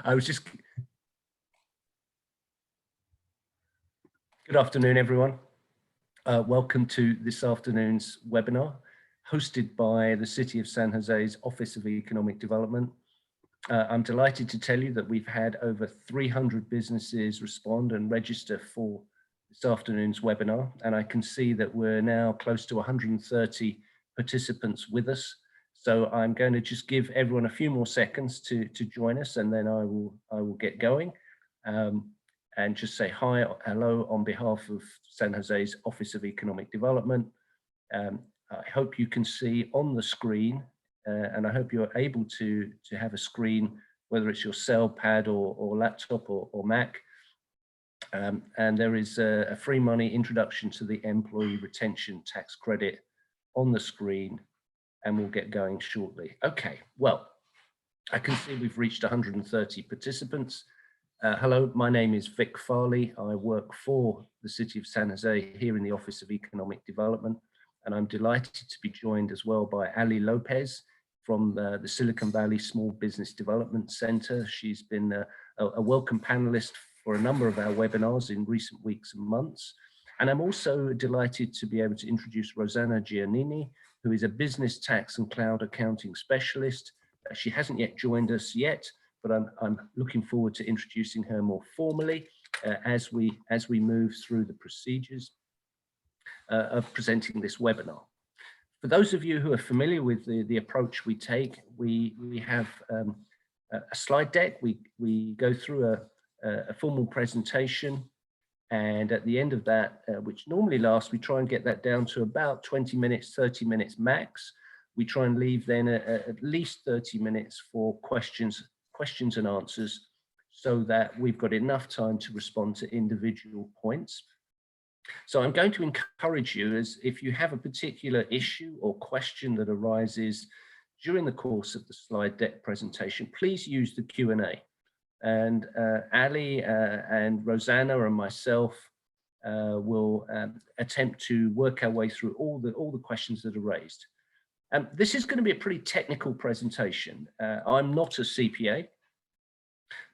I was just, good afternoon, everyone. Welcome to this afternoon's webinar, hosted by the City of San Jose's Office of Economic Development. I'm delighted to tell you that we've had over 300 businesses respond and register for this afternoon's webinar, and I can see that we're now close to 130 participants with us. So I'm going to just give everyone a few more seconds to join us, and then I will get going and just say hi, hello on behalf of San Jose's Office of Economic Development. I hope you can see on the screen, and I hope you're able to have a screen, whether it's your cell, pad, or laptop or Mac. And there is a free money introduction to the employee retention tax credit on the screen, and we'll get going shortly. Okay, well, I can see we've reached 130 participants. Hello, my name is Vic Farley. I work for the City of San Jose here in the Office of Economic Development, and I'm delighted to be joined as well by Ali Lopez from the Silicon Valley Small Business Development Center. She's been a welcome panelist for a number of our webinars in recent weeks and months. And I'm also delighted to be able to introduce Rosanna Giannini, who is a business tax and cloud accounting specialist. She hasn't yet joined us yet, but I'm looking forward to introducing her more formally as we move through the procedures of presenting this webinar. For those of you who are familiar with the approach we take, we have a slide deck. We go through a formal presentation, and at the end of that, which normally lasts, we try and get that down to about 20 minutes, 30 minutes max. We try and leave then at least 30 minutes for questions and answers, so that we've got enough time to respond to individual points. So I'm going to encourage you, as if you have a particular issue or question that arises during the course of the slide deck presentation, please use the Q&A. And Ali and Rosanna and myself will attempt to work our way through all the questions that are raised. This is going to be a pretty technical presentation. I'm not a CPA,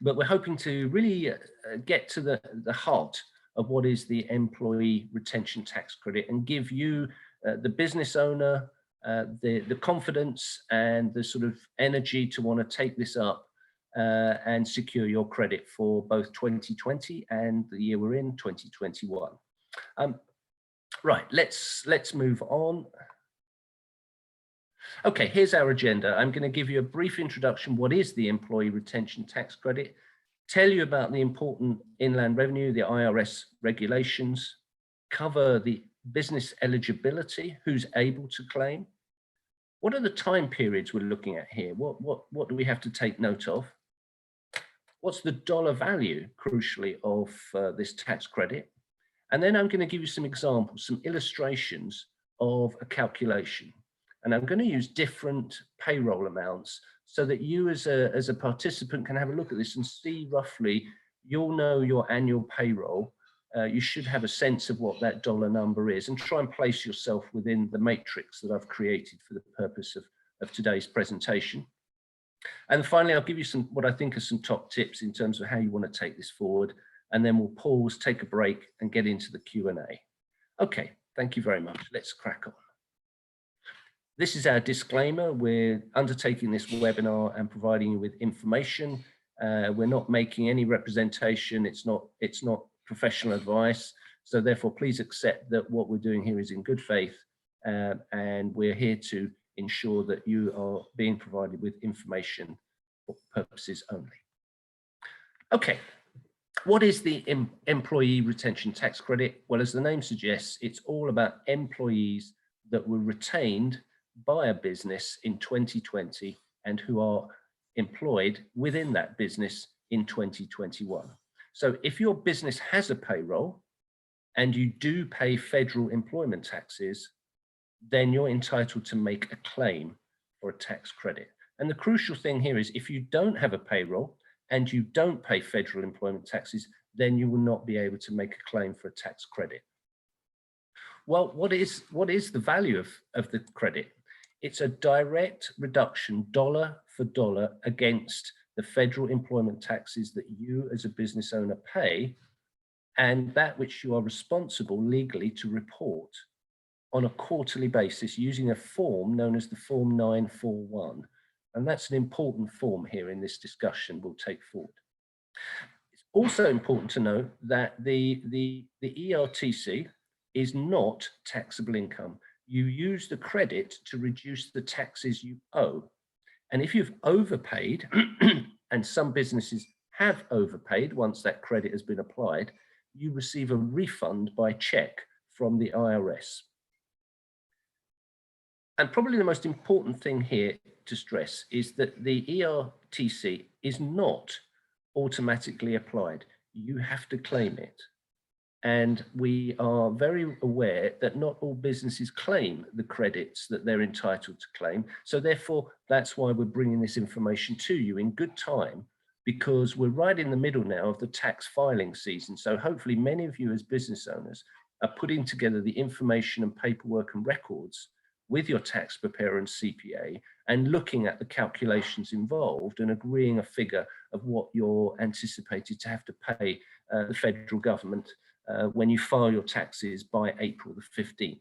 but we're hoping to really get to the heart of what is the employee retention tax credit and give you, the business owner, the confidence and the sort of energy to want to take this up and secure your credit for both 2020 and the year we're in, 2021. Right, let's move on. Okay, here's our agenda. I'm going to give you a brief introduction. What is the employee retention tax credit? Tell you about the important inland revenue, the IRS regulations, cover the business eligibility, who's able to claim. What are the time periods we're looking at here? What do we have to take note of? What's the dollar value, crucially, of this tax credit? And then I'm going to give you some examples, some illustrations of a calculation. And I'm going to use different payroll amounts so that you as a participant can have a look at this and see roughly, you'll know your annual payroll. You should have a sense of what that dollar number is and try and place yourself within the matrix that I've created for the purpose of today's presentation. And finally, I'll give you some, what I think are some top tips in terms of how you want to take this forward. And then we'll pause, take a break and get into the Q&A. Okay, thank you very much. Let's crack on. This is our disclaimer. We're undertaking this webinar and providing you with information. We're not making any representation. It's not professional advice. So therefore, please accept that what we're doing here is in good faith, and we're here to ensure that you are being provided with information for purposes only. Okay, what is the employee retention tax credit? Well, as the name suggests, it's all about employees that were retained by a business in 2020 and who are employed within that business in 2021. So if your business has a payroll and you do pay federal employment taxes, then you're entitled to make a claim for a tax credit. And the crucial thing here is if you don't have a payroll and you don't pay federal employment taxes, then you will not be able to make a claim for a tax credit. Well, what is the value of the credit? It's a direct reduction, dollar for dollar, against the federal employment taxes that you as a business owner pay, and that which you are responsible legally to report on a quarterly basis using a form known as the Form 941. And that's an important form here in this discussion we'll take forward. It's also important to note that the ERTC is not taxable income. You use the credit to reduce the taxes you owe. And if you've overpaid, and some businesses have overpaid once that credit has been applied, you receive a refund by check from the IRS. And probably the most important thing here to stress is that the ERTC is not automatically applied. You have to claim it. And we are very aware that not all businesses claim the credits that they're entitled to claim. So therefore, that's why we're bringing this information to you in good time, because we're right in the middle now of the tax filing season. So hopefully many of you as business owners are putting together the information and paperwork and records with your tax preparer and CPA and looking at the calculations involved and agreeing a figure of what you're anticipated to have to pay the federal government when you file your taxes by April the 15th.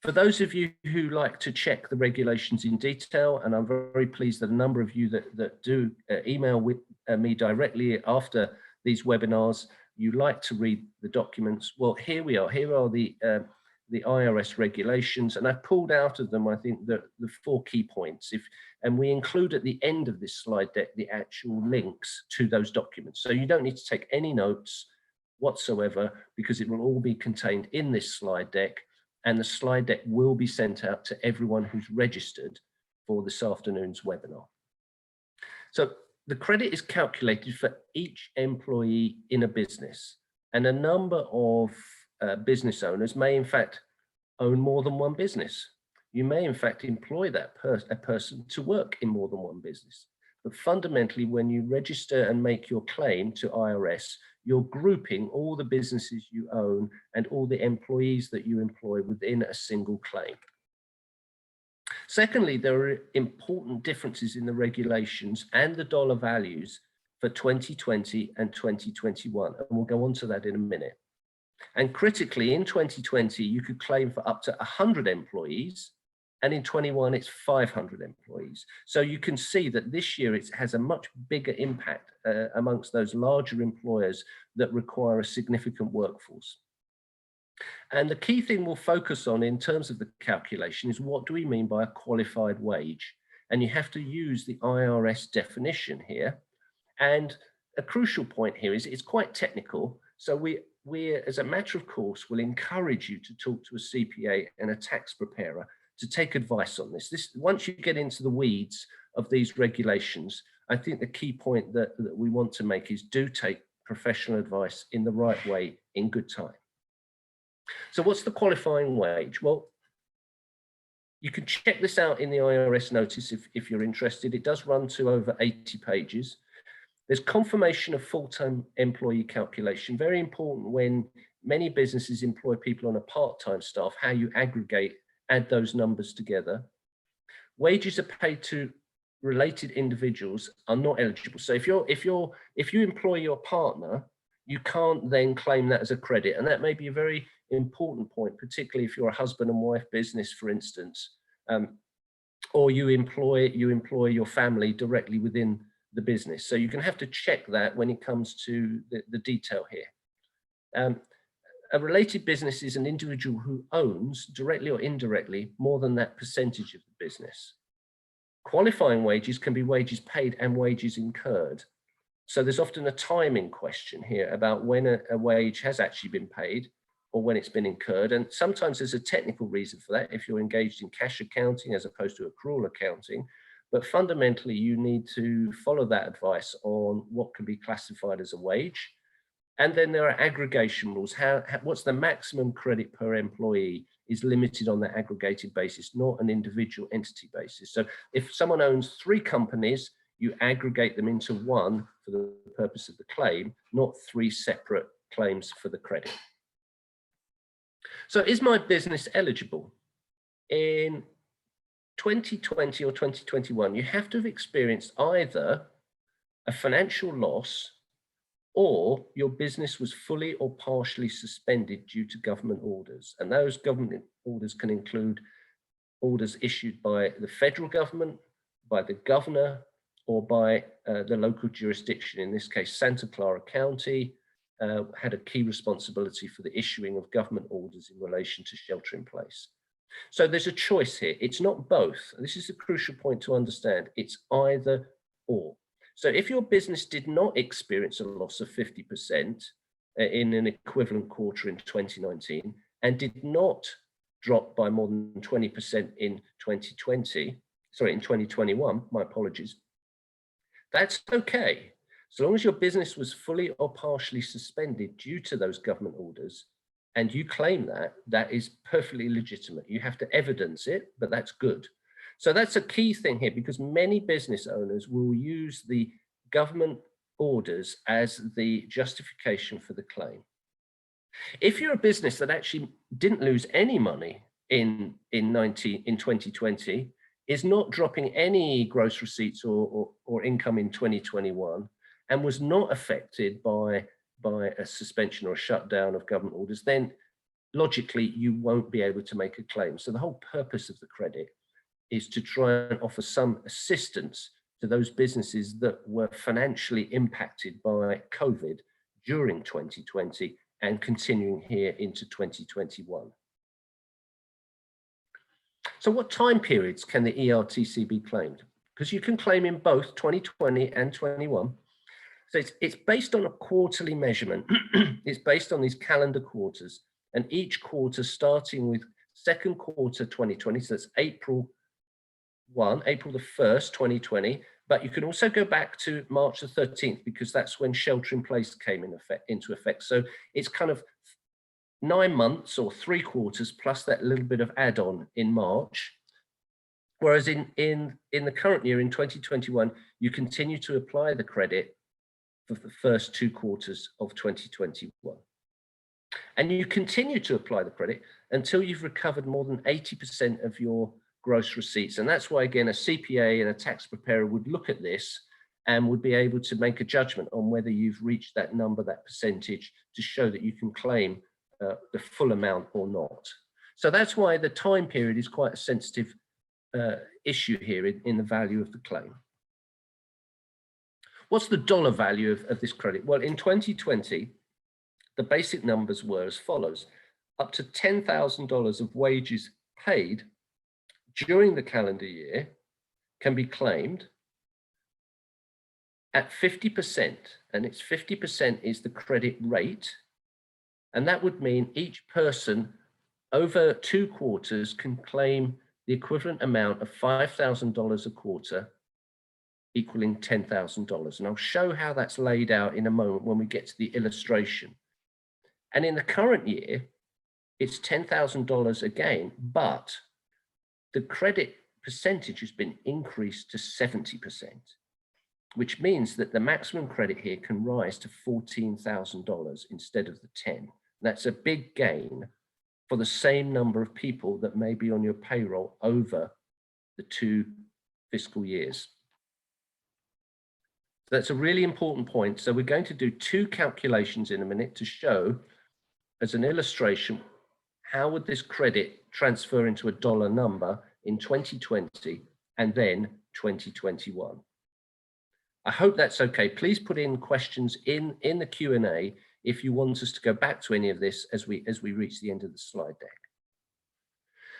For those of you who like to check the regulations in detail, and I'm very pleased that a number of you that do email with me directly after these webinars, you like to read the documents. Well, here we are. Here are the IRS regulations, and I've pulled out of them, I think, the 4 key points. And we include at the end of this slide deck the actual links to those documents. So you don't need to take any notes whatsoever, because it will all be contained in this slide deck, and the slide deck will be sent out to everyone who's registered for this afternoon's webinar. So the credit is calculated for each employee in a business, and a number of business owners may in fact own more than one business. You may in fact employ that a person to work in more than one business. But fundamentally, when you register and make your claim to IRS, you're grouping all the businesses you own and all the employees that you employ within a single claim. Secondly, there are important differences in the regulations and the dollar values for 2020 and 2021, and we'll go on to that in a minute. And critically, in 2020, you could claim for up to 100 employees, and in 21, it's 500 employees. So you can see that this year it has a much bigger impact amongst those larger employers that require a significant workforce. And the key thing we'll focus on in terms of the calculation is, what do we mean by a qualified wage? And you have to use the IRS definition here. And a crucial point here is it's quite technical. So we, as a matter of course, will encourage you to talk to a CPA and a tax preparer to take advice on this. Once you get into the weeds of these regulations, I think the key point that we want to make is, do take professional advice in the right way in good time. So what's the qualifying wage? Well, you can check this out in the IRS notice if you're interested. It does run to over 80 pages. There's confirmation of full-time employee calculation, very important when many businesses employ people on a part-time staff, how you add those numbers together. Wages are paid to related individuals are not eligible. So if you employ your partner, you can't then claim that as a credit. And that may be a very important point, particularly if you're a husband and wife business, for instance, or you employ your family directly within the business. So you're going to have to check that when it comes to the detail here. A related business is an individual who owns, directly or indirectly, more than that percentage of the business. Qualifying wages can be wages paid and wages incurred. So there's often a timing question here about when a wage has actually been paid or when it's been incurred. And sometimes there's a technical reason for that if you're engaged in cash accounting as opposed to accrual accounting. But fundamentally, you need to follow that advice on what can be classified as a wage. And then there are aggregation rules. What's the maximum credit per employee is limited on that aggregated basis, not an individual entity basis. So if someone owns 3 companies, you aggregate them into one for the purpose of the claim, not 3 separate claims for the credit. So is my business eligible? In 2020 or 2021, you have to have experienced either a financial loss or your business was fully or partially suspended due to government orders. And those government orders can include orders issued by the federal government, by the governor, or by the local jurisdiction. In this case, Santa Clara County had a key responsibility for the issuing of government orders in relation to shelter in place. So there's a choice here. It's not both. This is a crucial point to understand. It's either or. So if your business did not experience a loss of 50% in an equivalent quarter in 2019 and did not drop by more than 20% in 2021, my apologies, that's okay. So long as your business was fully or partially suspended due to those government orders and you claim that, that is perfectly legitimate. You have to evidence it, but that's good. So that's a key thing here, because many business owners will use the government orders as the justification for the claim. If you're a business that actually didn't lose any money in 2020, is not dropping any gross receipts or income in 2021, and was not affected by a suspension or a shutdown of government orders, then logically you won't be able to make a claim. So the whole purpose of the credit is to try and offer some assistance to those businesses that were financially impacted by COVID during 2020 and continuing here into 2021. So what time periods can the ERTC be claimed? Because you can claim in both 2020 and 21. So it's based on a quarterly measurement. It's based on these calendar quarters, and each quarter starting with second quarter 2020, so that's April the 1st, 2020, but you can also go back to March the 13th, because that's when shelter in place came into effect. So it's kind of 9 months or 3 quarters plus that little bit of add-on in March. Whereas in the current year, in 2021, you continue to apply the credit for the first 2 quarters of 2021. And you continue to apply the credit until you've recovered more than 80% of your gross receipts. And that's why, again, a CPA and a tax preparer would look at this and would be able to make a judgment on whether you've reached that number, that percentage, to show that you can claim the full amount or not. So that's why the time period is quite a sensitive issue here in the value of the claim. What's the dollar value of this credit? Well, in 2020, the basic numbers were as follows. Up to $10,000 of wages paid during the calendar year can be claimed at 50%, and it's 50% is the credit rate. And that would mean each person over 2 quarters can claim the equivalent amount of $5,000 a quarter, equaling $10,000. And I'll show how that's laid out in a moment when we get to the illustration. And in the current year, it's $10,000 again, but the credit percentage has been increased to 70%, which means that the maximum credit here can rise to $14,000 instead of the 10. That's a big gain for the same number of people that may be on your payroll over the 2 fiscal years. So that's a really important point. So we're going to do 2 calculations in a minute to show, as an illustration, how would this credit transfer into a dollar number in 2020 and then 2021. I hope that's okay. Please put in questions in the Q&A if you want us to go back to any of this as we reach the end of the slide deck.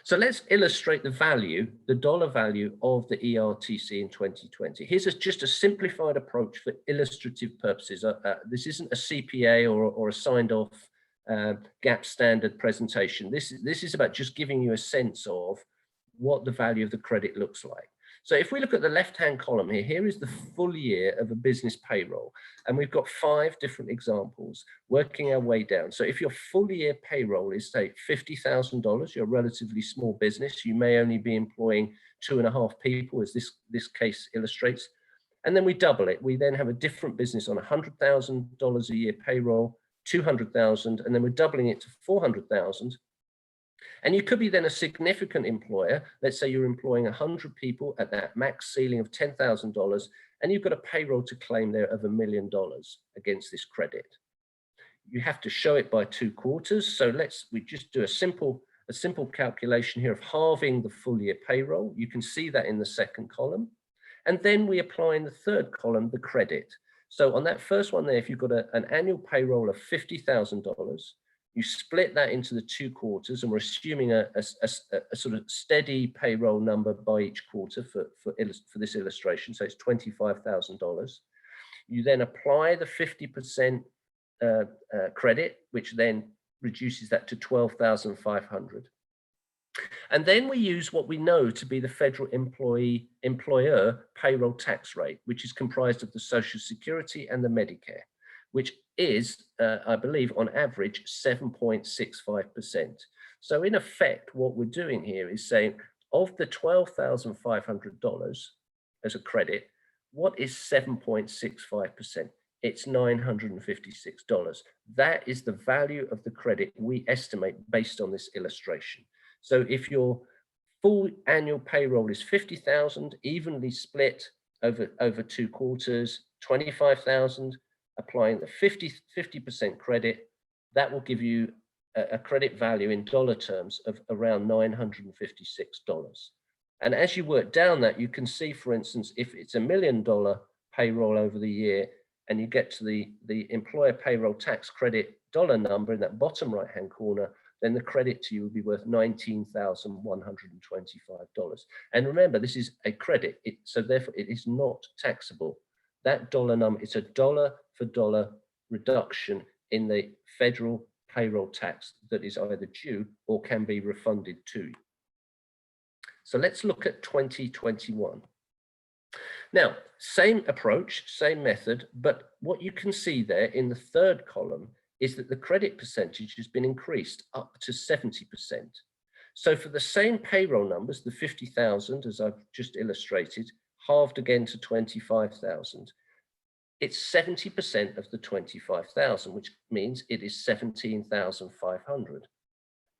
So let's illustrate the value, the dollar value of the ERTC in 2020. Here's just a simplified approach for illustrative purposes. This isn't a CPA or a signed off GAAP standard presentation. This is about just giving you a sense of what the value of the credit looks like. So if we look at the left-hand column here, here is the full year of a business payroll. And we've got 5 different examples working our way down. So if your full year payroll is, say, $50,000, you're a relatively small business, you may only be employing 2.5 people, as this case illustrates. And then we double it. We then have a different business on $100,000 a year payroll, 200,000, and then we're doubling it to 400,000. And you could be then a significant employer. Let's say you're employing 100 people at that max ceiling of $10,000, and you've got a payroll to claim there of $1 million against this credit. You have to show it by 2 quarters. So we just do a simple calculation here of halving the full year payroll. You can see that in the second column. And then we apply in the third column the credit. So on that first one there, if you've got an annual payroll of $50,000, you split that into the 2 quarters, and we're assuming a sort of steady payroll number by each quarter for this illustration. So it's $25,000. You then apply the 50% credit, which then reduces that to 12,500. And then we use what we know to be the federal employer payroll tax rate, which is comprised of the Social Security and the Medicare, which is, I believe, on average, 7.65%. So in effect, what we're doing here is saying, of the $12,500 as a credit, what is 7.65%? It's $956. That is the value of the credit we estimate based on this illustration. So if your full annual payroll is 50,000, evenly split over 2 quarters, 25,000, applying the 50% credit, that will give you a credit value in dollar terms of around $956. And as you work down that, you can see, for instance, if it's $1 million payroll over the year, and you get to the employer payroll tax credit dollar number in that bottom right-hand corner, then the credit to you will be worth $19,125. And remember, this is a credit, so therefore it is not taxable. That dollar number, it's a dollar for dollar reduction in the federal payroll tax that is either due or can be refunded to you. So let's look at 2021. Now, same approach, same method, but what you can see there in the third column is that the credit percentage has been increased up to 70%. So for the same payroll numbers, the 50,000, as I've just illustrated, halved again to 25,000, it's 70% of the 25,000, which means it is 17,500.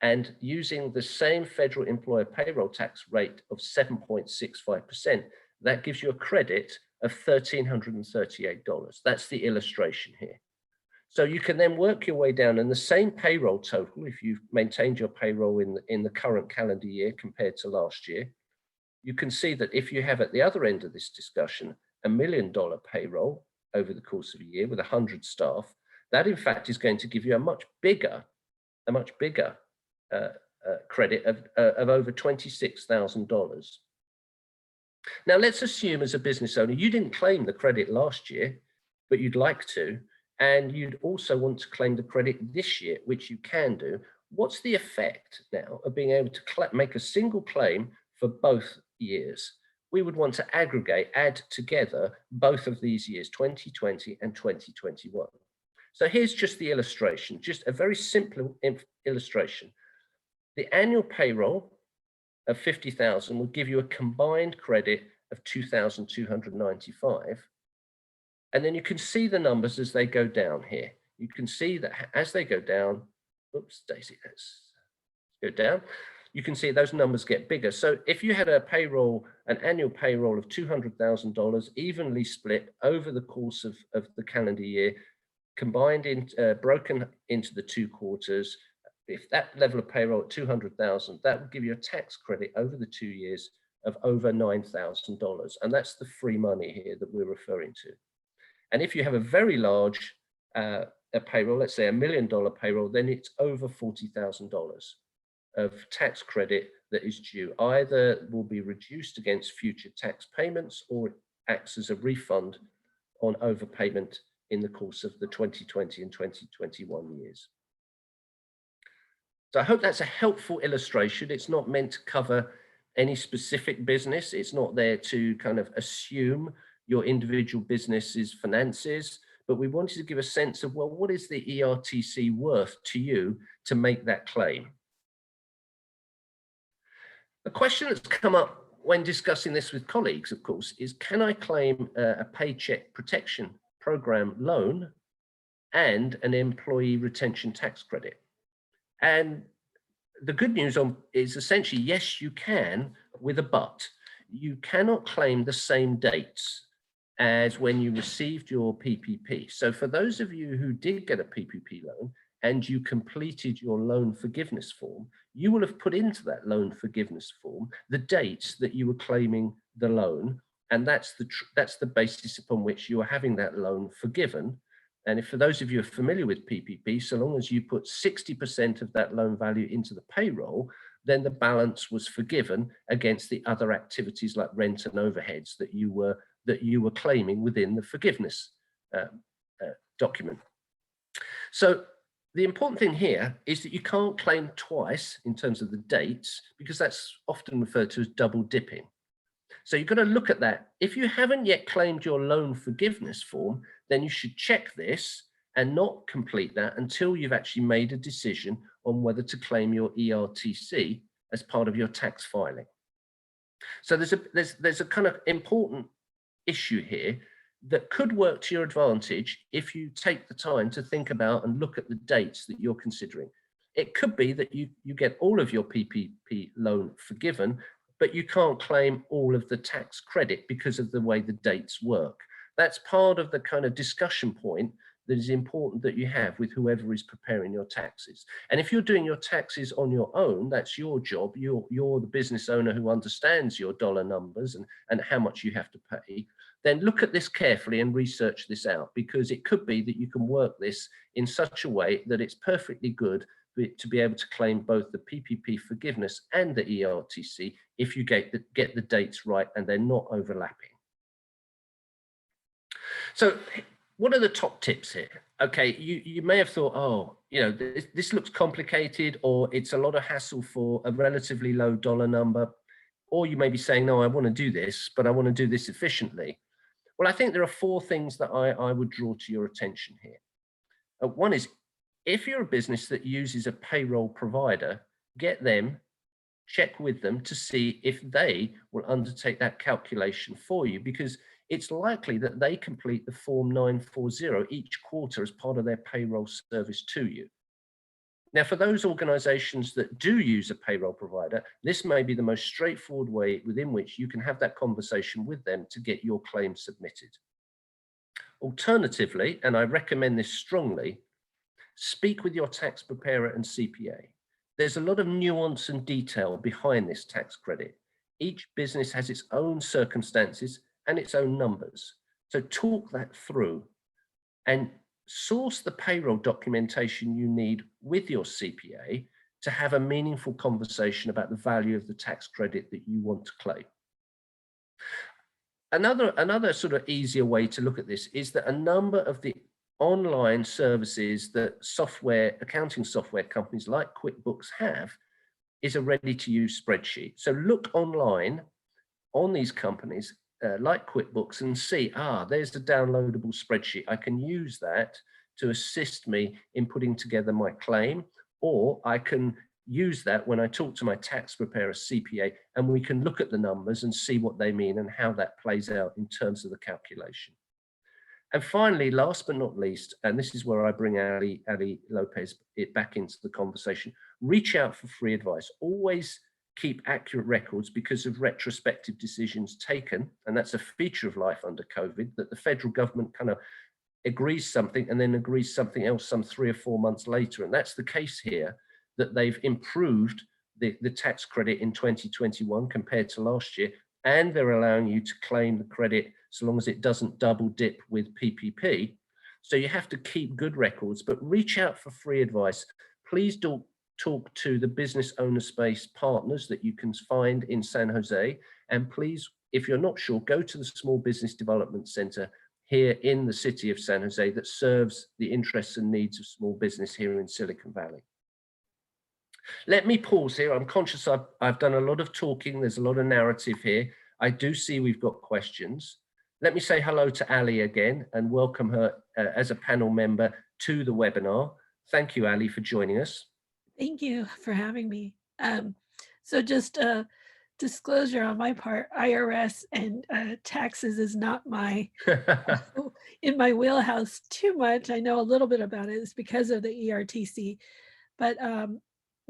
And using the same federal employer payroll tax rate of 7.65%, that gives you a credit of $1,338. That's the illustration here. So you can then work your way down, and the same payroll total, if you've maintained your payroll in the current calendar year compared to last year, you can see that if you have at the other end of this discussion $1 million payroll over the course of a year with 100 staff, that in fact is going to give you a much bigger credit of over $26,000. Now let's assume as a business owner, you didn't claim the credit last year, but you'd like to, and you'd also want to claim the credit this year, which you can do. What's the effect now of being able to make a single claim for both years? We would want to add together both of these years, 2020 and 2021. So here's just the illustration, just a very simple illustration. The annual payroll of 50,000 will give you a combined credit of 2,295. And then you can see the numbers as they go down here. You can see that as they go down, oops, Daisy, let's go down. You can see those numbers get bigger. So if you had an annual payroll of $200,000 evenly split over the course of the calendar year, broken into the 2 quarters, if that level of payroll at 200,000, that would give you a tax credit over the 2 years of over $9,000. And that's the free money here that we're referring to. And if you have a very large payroll, let's say $1 million payroll, then it's over $40,000 of tax credit that is due. Either will be reduced against future tax payments, or it acts as a refund on overpayment in the course of the 2020 and 2021 years. So I hope that's a helpful illustration. It's not meant to cover any specific business. It's not there to kind of assume your individual business's finances, but we wanted to give a sense of, well, what is the ERTC worth to you to make that claim? A question that's come up when discussing this with colleagues, of course, is can I claim a paycheck protection program loan and an employee retention tax credit? And the good news is essentially, yes, you can, with a but. You cannot claim the same dates as when you received your PPP. So for those of you who did get a PPP loan and you completed your loan forgiveness form, you will have put into that loan forgiveness form the dates that you were claiming the loan, and that's the basis upon which you are having that loan forgiven. And if for those of you who are familiar with PPP, so long as you put 60% of that loan value into the payroll, then the balance was forgiven against the other activities like rent and overheads that you were claiming within the forgiveness document. So the important thing here is that you can't claim twice in terms of the dates, because that's often referred to as double dipping. So you've got to look at that. If you haven't yet claimed your loan forgiveness form, then you should check this and not complete that until you've actually made a decision on whether to claim your ERTC as part of your tax filing. So there's a kind of important issue here that could work to your advantage if you take the time to think about and look at the dates that you're considering. It could be that you get all of your PPP loan forgiven, but you can't claim all of the tax credit because of the way the dates work. That's part of the kind of discussion point that is important that you have with whoever is preparing your taxes. And if you're doing your taxes on your own, that's your job. You're the business owner who understands your dollar numbers and how much you have to pay. Then look at this carefully and research this out, because it could be that you can work this in such a way that it's perfectly good to be able to claim both the PPP forgiveness and the ERTC if you get the dates right and they're not overlapping. So what are the top tips here? Okay, you may have thought, oh, this looks complicated, or it's a lot of hassle for a relatively low dollar number. Or you may be saying, no, I want to do this, but I want to do this efficiently. Well, I think there are 4 things that I would draw to your attention here. One is, if you're a business that uses a payroll provider, get them, check with them to see if they will undertake that calculation for you, because it's likely that they complete the Form 940 each quarter as part of their payroll service to you. Now, for those organizations that do use a payroll provider, this may be the most straightforward way within which you can have that conversation with them to get your claim submitted. Alternatively, and I recommend this strongly, speak with your tax preparer and CPA. There's a lot of nuance and detail behind this tax credit. Each business has its own circumstances and its own numbers. So talk that through and source the payroll documentation you need with your CPA to have a meaningful conversation about the value of the tax credit that you want to claim. Another sort of easier way to look at this is that a number of the online services that accounting software companies like QuickBooks have is a ready-to-use spreadsheet. So look online on these companies like QuickBooks and see, there's a downloadable spreadsheet. I can use that to assist me in putting together my claim, or I can use that when I talk to my tax preparer CPA, and we can look at the numbers and see what they mean and how that plays out in terms of the calculation. And finally, last but not least, and this is where I bring Ali Lopez back into the conversation, reach out for free advice. Always keep accurate records because of retrospective decisions taken, and that's a feature of life under COVID, that the federal government kind of agrees something and then agrees something else some 3 or 4 months later. And that's the case here, that they've improved the tax credit in 2021 compared to last year, and they're allowing you to claim the credit so long as it doesn't double dip with PPP. So you have to keep good records, but reach out for free advice. Please don't talk to the business owner space partners that you can find in San Jose. And please, if you're not sure, go to the Small Business Development Center here in the city of San Jose that serves the interests and needs of small business here in Silicon Valley. Let me pause here. I'm conscious I've done a lot of talking. There's a lot of narrative here. I do see we've got questions. Let me say hello to Ali again and welcome her as a panel member to the webinar. Thank you, Ali, for joining us. Thank you for having me. So just disclosure on my part, IRS and taxes is not my in my wheelhouse too much. I know a little bit about it. It's because of the ERTC, but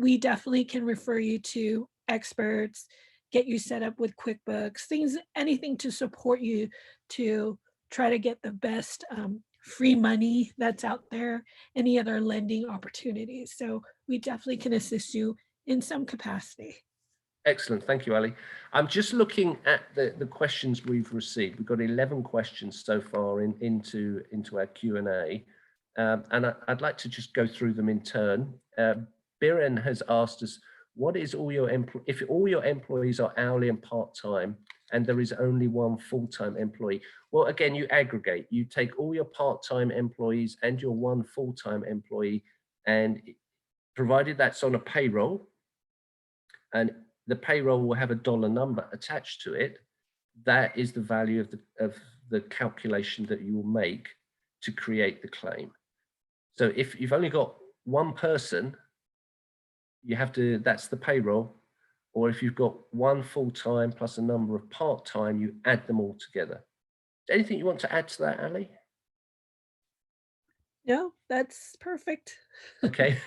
we definitely can refer you to experts, get you set up with QuickBooks, things, anything to support you to try to get the best free money that's out there, any other lending opportunities. So we definitely can assist you in some capacity. Excellent. Thank you, Ali. I'm just looking at the questions we've received. We've got 11 questions so far into our Q&A. And I'd like to just go through them in turn. Biren has asked us, what is if all your employees are hourly and part-time and there is only one full-time employee? Well, again, you aggregate. You take all your part-time employees and your one full-time employee, and provided that's on a payroll, and the payroll will have a dollar number attached to it, that is the value of the calculation that you will make to create the claim. So if you've only got one person, you have to, that's the payroll. Or if you've got one full-time plus a number of part-time, you add them all together. Anything you want to add to that, Ali? No, that's perfect. Okay.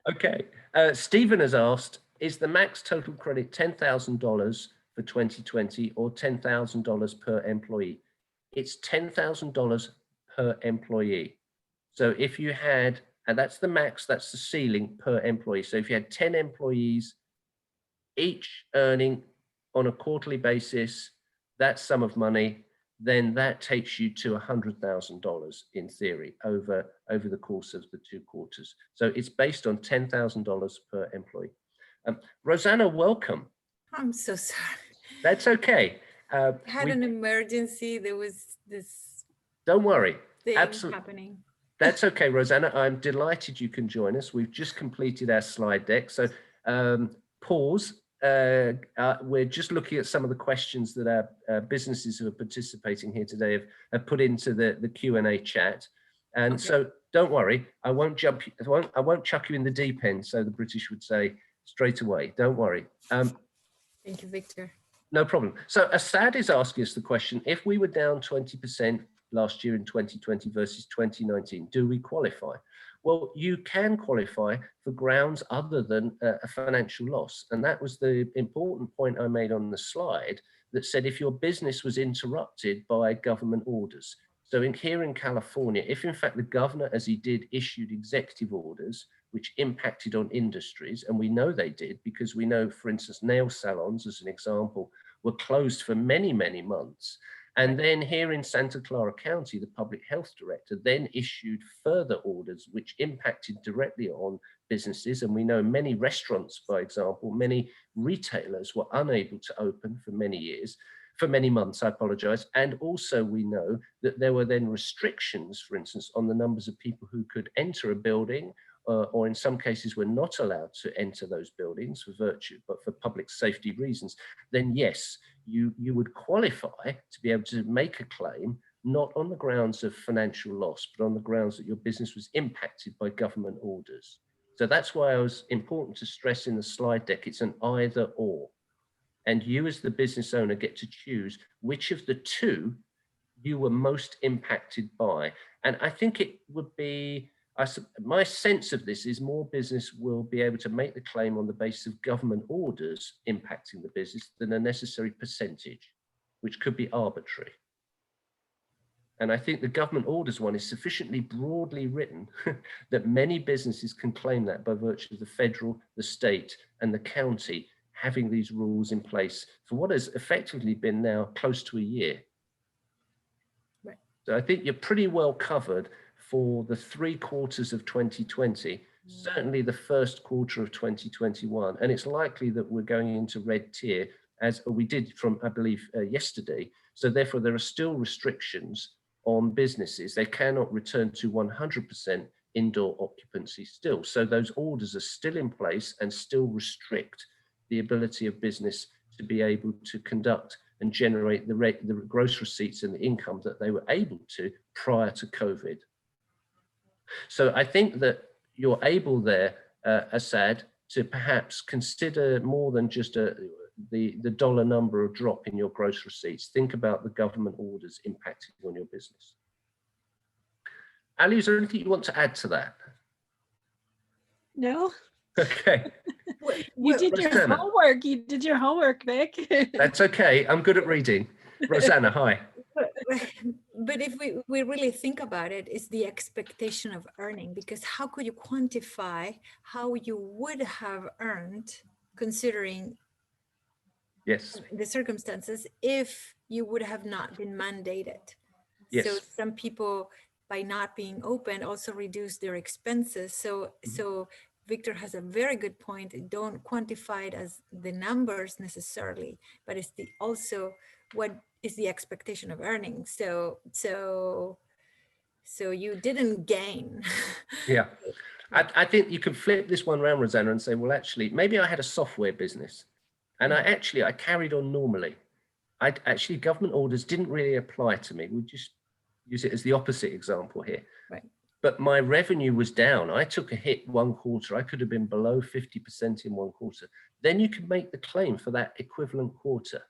Okay. Stephen has asked, is the max total credit $10,000 for 2020 or $10,000 per employee? It's $10,000 per employee. So if you had, and that's the max, that's the ceiling per employee. So if you had 10 employees, each earning on a quarterly basis that sum of money, then that takes you to $100,000 in theory over the course of the 2 quarters. So it's based on $10,000 per employee. Rosanna, welcome. I'm so sorry. That's okay. I had an emergency. There was this Don't worry. thing Absolutely. happening. That's okay, Rosanna. I'm delighted you can join us. We've just completed our slide deck. So pause. We're just looking at some of the questions that our businesses who are participating here today have put into the Q&A chat. And Okay. so don't worry, I won't chuck you in the deep end, so the British would say, straight away. Don't worry. Thank you, Victor. No problem. So Assad is asking us the question, if we were down 20% last year in 2020 versus 2019, do we qualify? Well, you can qualify for grounds other than a financial loss. And that was the important point I made on the slide that said if your business was interrupted by government orders. So here in California, if in fact the governor, as he did, issued executive orders which impacted on industries, and we know they did because we know, for instance, nail salons, as an example, were closed for many, many months. And then here in Santa Clara County, the public health director then issued further orders which impacted directly on businesses. And we know many restaurants, for example, many retailers were unable to open for many years, for many months, I apologize. And also we know that there were then restrictions, for instance, on the numbers of people who could enter a building, or in some cases were not allowed to enter those buildings but for public safety reasons, then yes, you would qualify to be able to make a claim, not on the grounds of financial loss, but on the grounds that your business was impacted by government orders. So that's why it was important to stress in the slide deck, it's an either or. And you as the business owner get to choose which of the two you were most impacted by. And I think it would be, my sense of this is more business will be able to make the claim on the basis of government orders impacting the business than a necessary percentage, which could be arbitrary. And I think the government orders one is sufficiently broadly written that many businesses can claim that by virtue of the federal, the state, and the county having these rules in place for what has effectively been now close to a year. Right. So I think you're pretty well covered for the 3 quarters of 2020, certainly the first quarter of 2021. And it's likely that we're going into red tier as we did from, I believe, yesterday. So therefore there are still restrictions on businesses. They cannot return to 100% indoor occupancy still. So those orders are still in place and still restrict the ability of business to be able to conduct and generate the gross receipts and the income that they were able to prior to COVID. So I think that you're able there, Assad, to perhaps consider more than just the dollar number of drop in your gross receipts. Think about the government orders impacting on your business. Ali, is there anything you want to add to that? No, Okay, You did your Rosanna. homework. You did your homework, Vic. that's okay. I'm good at reading. Rosanna, hi. But if we really think about it, it's the expectation of earning, because how could you quantify how you would have earned considering Yes, the circumstances if you would have not been mandated? yes. So some people, by not being open, also reduce their expenses. So Victor has a very good point. Don't quantify it as the numbers necessarily, but it's the also what is the expectation of earning. So you didn't gain. Yeah. I think you can flip this one around, Rosanna, and say, well, actually, maybe I had a software business and I carried on normally. Actually, government orders didn't really apply to me. We'll just use it as the opposite example here. Right. But my revenue was down. I took a hit one quarter. I could have been below 50% in one quarter. Then you can make the claim for that equivalent quarter.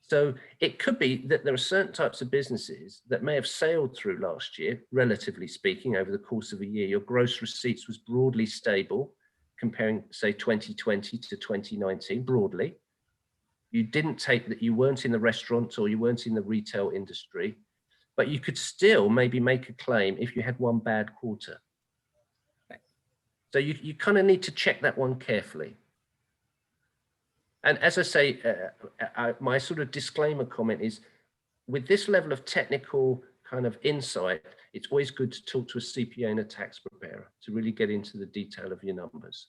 So it could be that there are certain types of businesses that may have sailed through last year, relatively speaking, over the course of a year. Your gross receipts was broadly stable, comparing, say, 2020 to 2019, broadly. You didn't take that, you weren't in the restaurant or you weren't in the retail industry, but you could still maybe make a claim if you had one bad quarter. Right. So you kind of need to check that one carefully. And as I say, my sort of disclaimer comment is, with this level of technical kind of insight, it's always good to talk to a CPA and a tax preparer to really get into the detail of your numbers.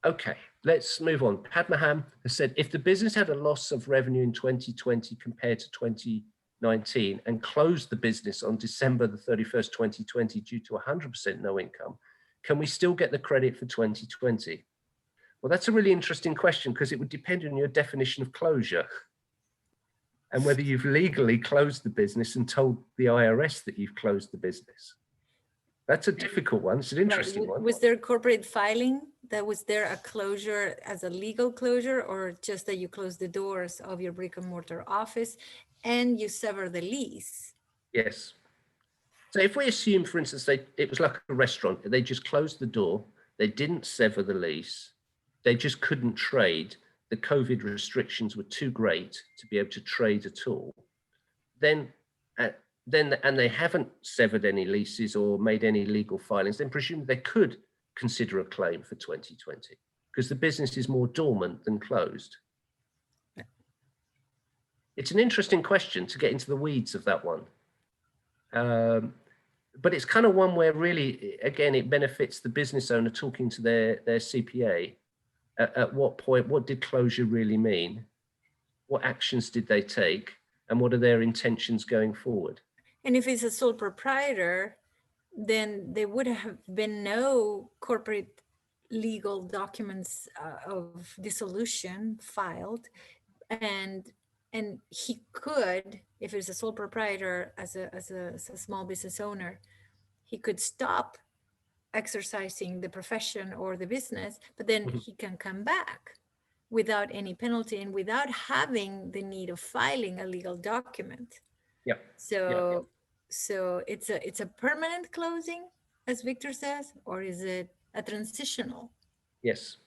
Okay, let's move on. Padmaham has said, if the business had a loss of revenue in 2020 compared to 2019 and closed the business on December the 31st, 2020 due to 100% no income, can we still get the credit for 2020? Well, that's a really interesting question because it would depend on your definition of closure and whether you've legally closed the business and told the IRS that you've closed the business. That's a difficult one. It's an interesting one. Was there corporate filing? Was there a closure as a legal closure, or just that you closed the doors of your brick and mortar office and you sever the lease? Yes. So if we assume, for instance, it was like a restaurant, they just closed the door, they didn't sever the lease, they just couldn't trade, the COVID restrictions were too great to be able to trade at all, then and they haven't severed any leases or made any legal filings, then presumably they could consider a claim for 2020 because the business is more dormant than closed. It's an interesting question to get into the weeds of that one. But it's kind of one where really, again, it benefits the business owner talking to their CPA. At what point, what did closure really mean? What actions did they take? And what are their intentions going forward? And if it's a sole proprietor, then there would have been no corporate legal documents of dissolution filed. And he could, if it's a sole proprietor, as a small business owner, he could stop exercising the profession or the business, but then he can come back without any penalty and without having the need of filing a legal document. Yeah. So it's a permanent closing, as Victor says, or is it a transitional? Yes.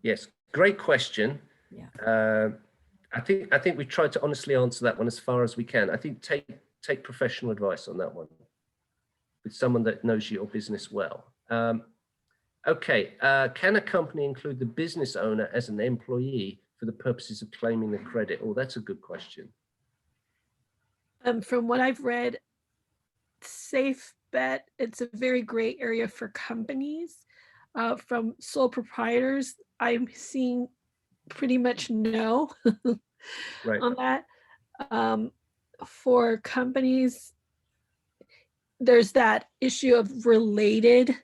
Yes. Great question. Yeah. I think we've tried to honestly answer that one as far as we can. I think take professional advice on that one with someone that knows your business well. Okay, can a company include the business owner as an employee for the purposes of claiming the credit? Oh, that's a good question. From what I've read, safe bet, it's a very gray area for companies. From sole proprietors, I'm seeing pretty much no Right. on that. For companies, there's that issue of related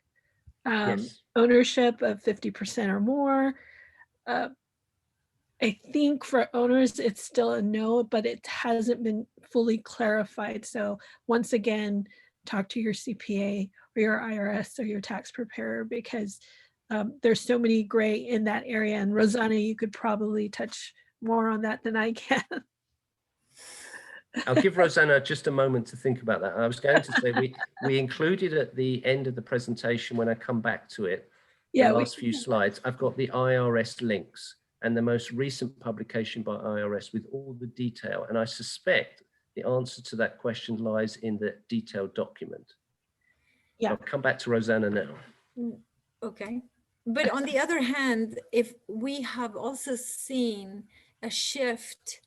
Yes. ownership of 50% or more. I think for owners, it's still a no, but it hasn't been fully clarified. So once again, talk to your CPA or your IRS or your tax preparer, because there's so many gray in that area. And Rosanna, you could probably touch more on that than I can. I'll give Rosanna just a moment to think about that. I was going to say we included at the end of the presentation when I come back to it, Yeah, last few slides, I've got the IRS links and the most recent publication by IRS with all the detail. And I suspect the answer to that question lies in the detailed document. Yeah. I'll come back to Rosanna now. Okay. But on the other hand, if we have also seen a shift,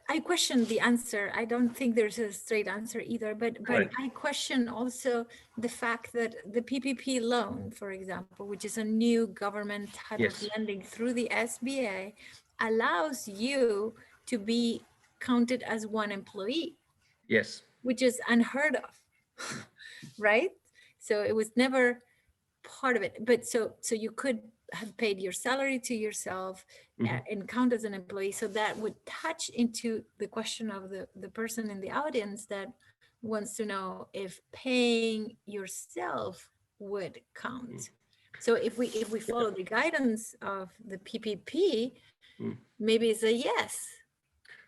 I question the answer. I don't think there's a straight answer either, but Right. I question also the fact that the PPP loan, for example, which is a new government type Yes. of lending through the SBA, allows you to be counted as one employee, Yes. which is unheard of, right? So it was never part of it, but so you could have paid your salary to yourself and count as an employee. So that would touch into the question of the person in the audience that wants to know if paying yourself would count. So if we follow the guidance of the PPP, maybe it's a yes.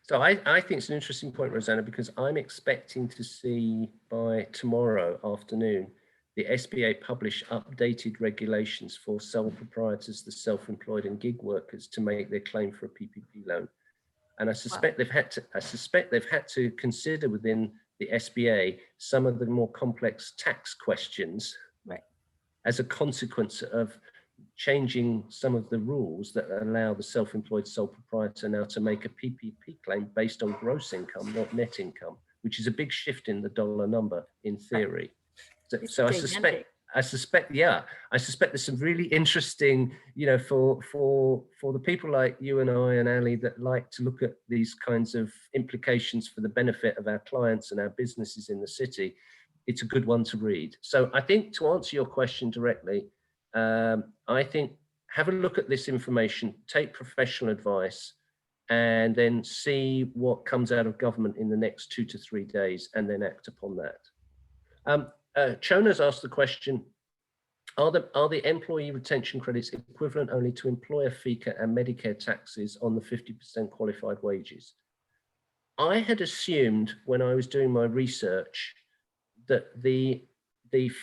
So I think it's an interesting point, Rosanna, because I'm expecting to see by tomorrow afternoon the SBA publish updated regulations for sole proprietors, the self-employed and gig workers to make their claim for a PPP loan. And I suspect they've had to consider within the SBA some of the more complex tax questions, right, as a consequence of changing some of the rules that allow the self-employed sole proprietor now to make a PPP claim based on gross income, not net income, which is a big shift in the dollar number in theory. Right. So I suspect there's some really interesting, for the people like you and I and Ali that like to look at these kinds of implications for the benefit of our clients and our businesses in the city. It's a good one to read. So I think to answer your question directly, I think have a look at this information, take professional advice, and then see what comes out of government in the next 2 to 3 days, and then act upon that. Chona's asked the question, are the employee retention credits equivalent only to employer FICA and Medicare taxes on the 50% qualified wages? I had assumed when I was doing my research that the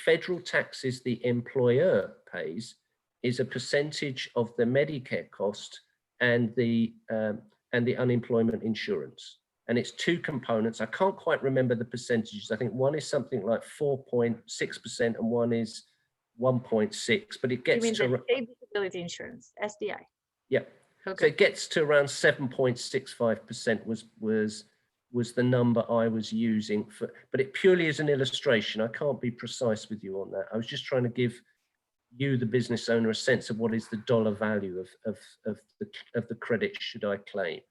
federal taxes the employer pays is a percentage of the Medicare cost and the unemployment insurance. And it's two components. I can't quite remember the percentages. I think one is something like 4.6% and one is 1.6, but it gets to the state disability insurance, SDI. Yeah. Okay. So it gets to around 7.65% was the number I was using for, but it purely is an illustration. I can't be precise with you on that. I was just trying to give you, the business owner, a sense of what is the dollar value of the credit should I claim.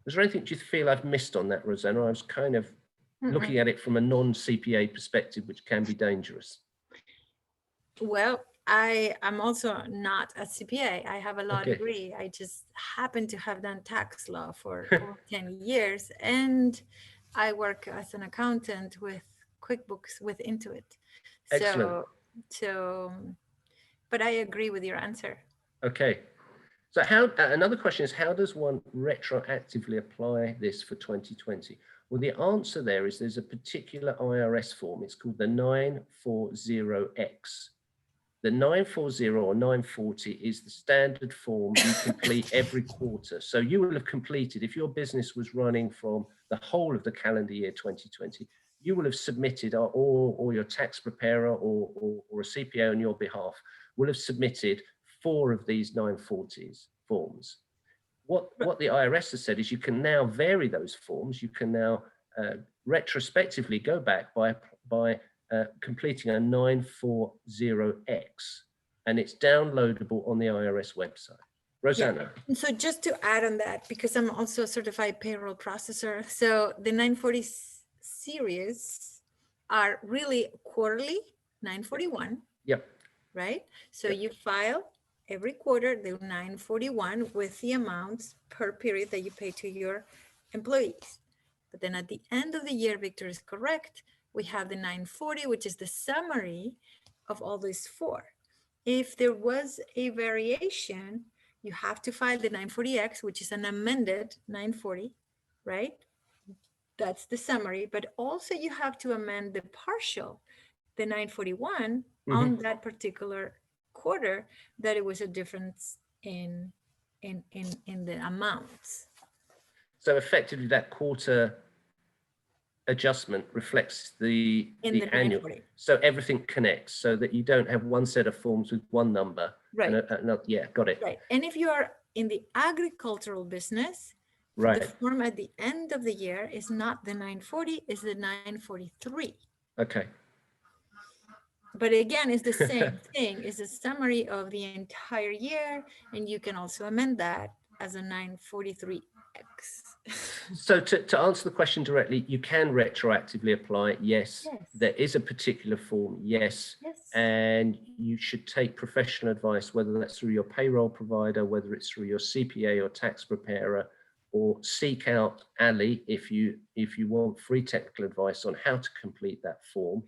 Was there anything you feel I've missed on that, Rosanna? I was kind of looking at it from a non-CPA perspective, which can be dangerous. Well, I am also not a CPA. I have a law degree. I just happen to have done tax law for over 10 years. And I work as an accountant with QuickBooks with Intuit. Excellent. But I agree with your answer. Okay. So another question is, how does one retroactively apply this for 2020? Well, the answer there is there's a particular IRS form. It's called the 940X. The 940 or 940 is the standard form you complete every quarter. So you will have completed, if your business was running from the whole of the calendar year 2020, you will have submitted, or your tax preparer or a CPA on your behalf will have submitted 4 of these 940s forms. What the IRS has said is you can now vary those forms. You can now retrospectively go back by completing a 940X, and it's downloadable on the IRS website. Rosanna. Yeah. And so just to add on that, because I'm also a certified payroll processor, so the 940 series are really quarterly, 941. Yep. Right? So you file every quarter the 941 with the amounts per period that you pay to your employees. But then at the end of the year, Victor is correct, we have the 940, which is the summary of all these 4. If there was a variation, you have to file the 940X, which is an amended 940, right? That's the summary, but also you have to amend the partial, the 941 on that particular quarter that it was a difference in the amounts. So effectively that quarter adjustment reflects the In the annual. 940. So everything connects so that you don't have one set of forms with one number. Right. Yeah, got it. Right. And if you are in the agricultural business, the Right. form at the end of the year is not the 940, it's the 943. Okay. But again, it's the same thing. It's a summary of the entire year, and you can also amend that as a 943X. So to answer the question directly, you can retroactively apply. Yes. Yes. There is a particular form. Yes. Yes. And you should take professional advice, whether that's through your payroll provider, whether it's through your CPA or tax preparer, or seek out Ali if you want free technical advice on how to complete that form.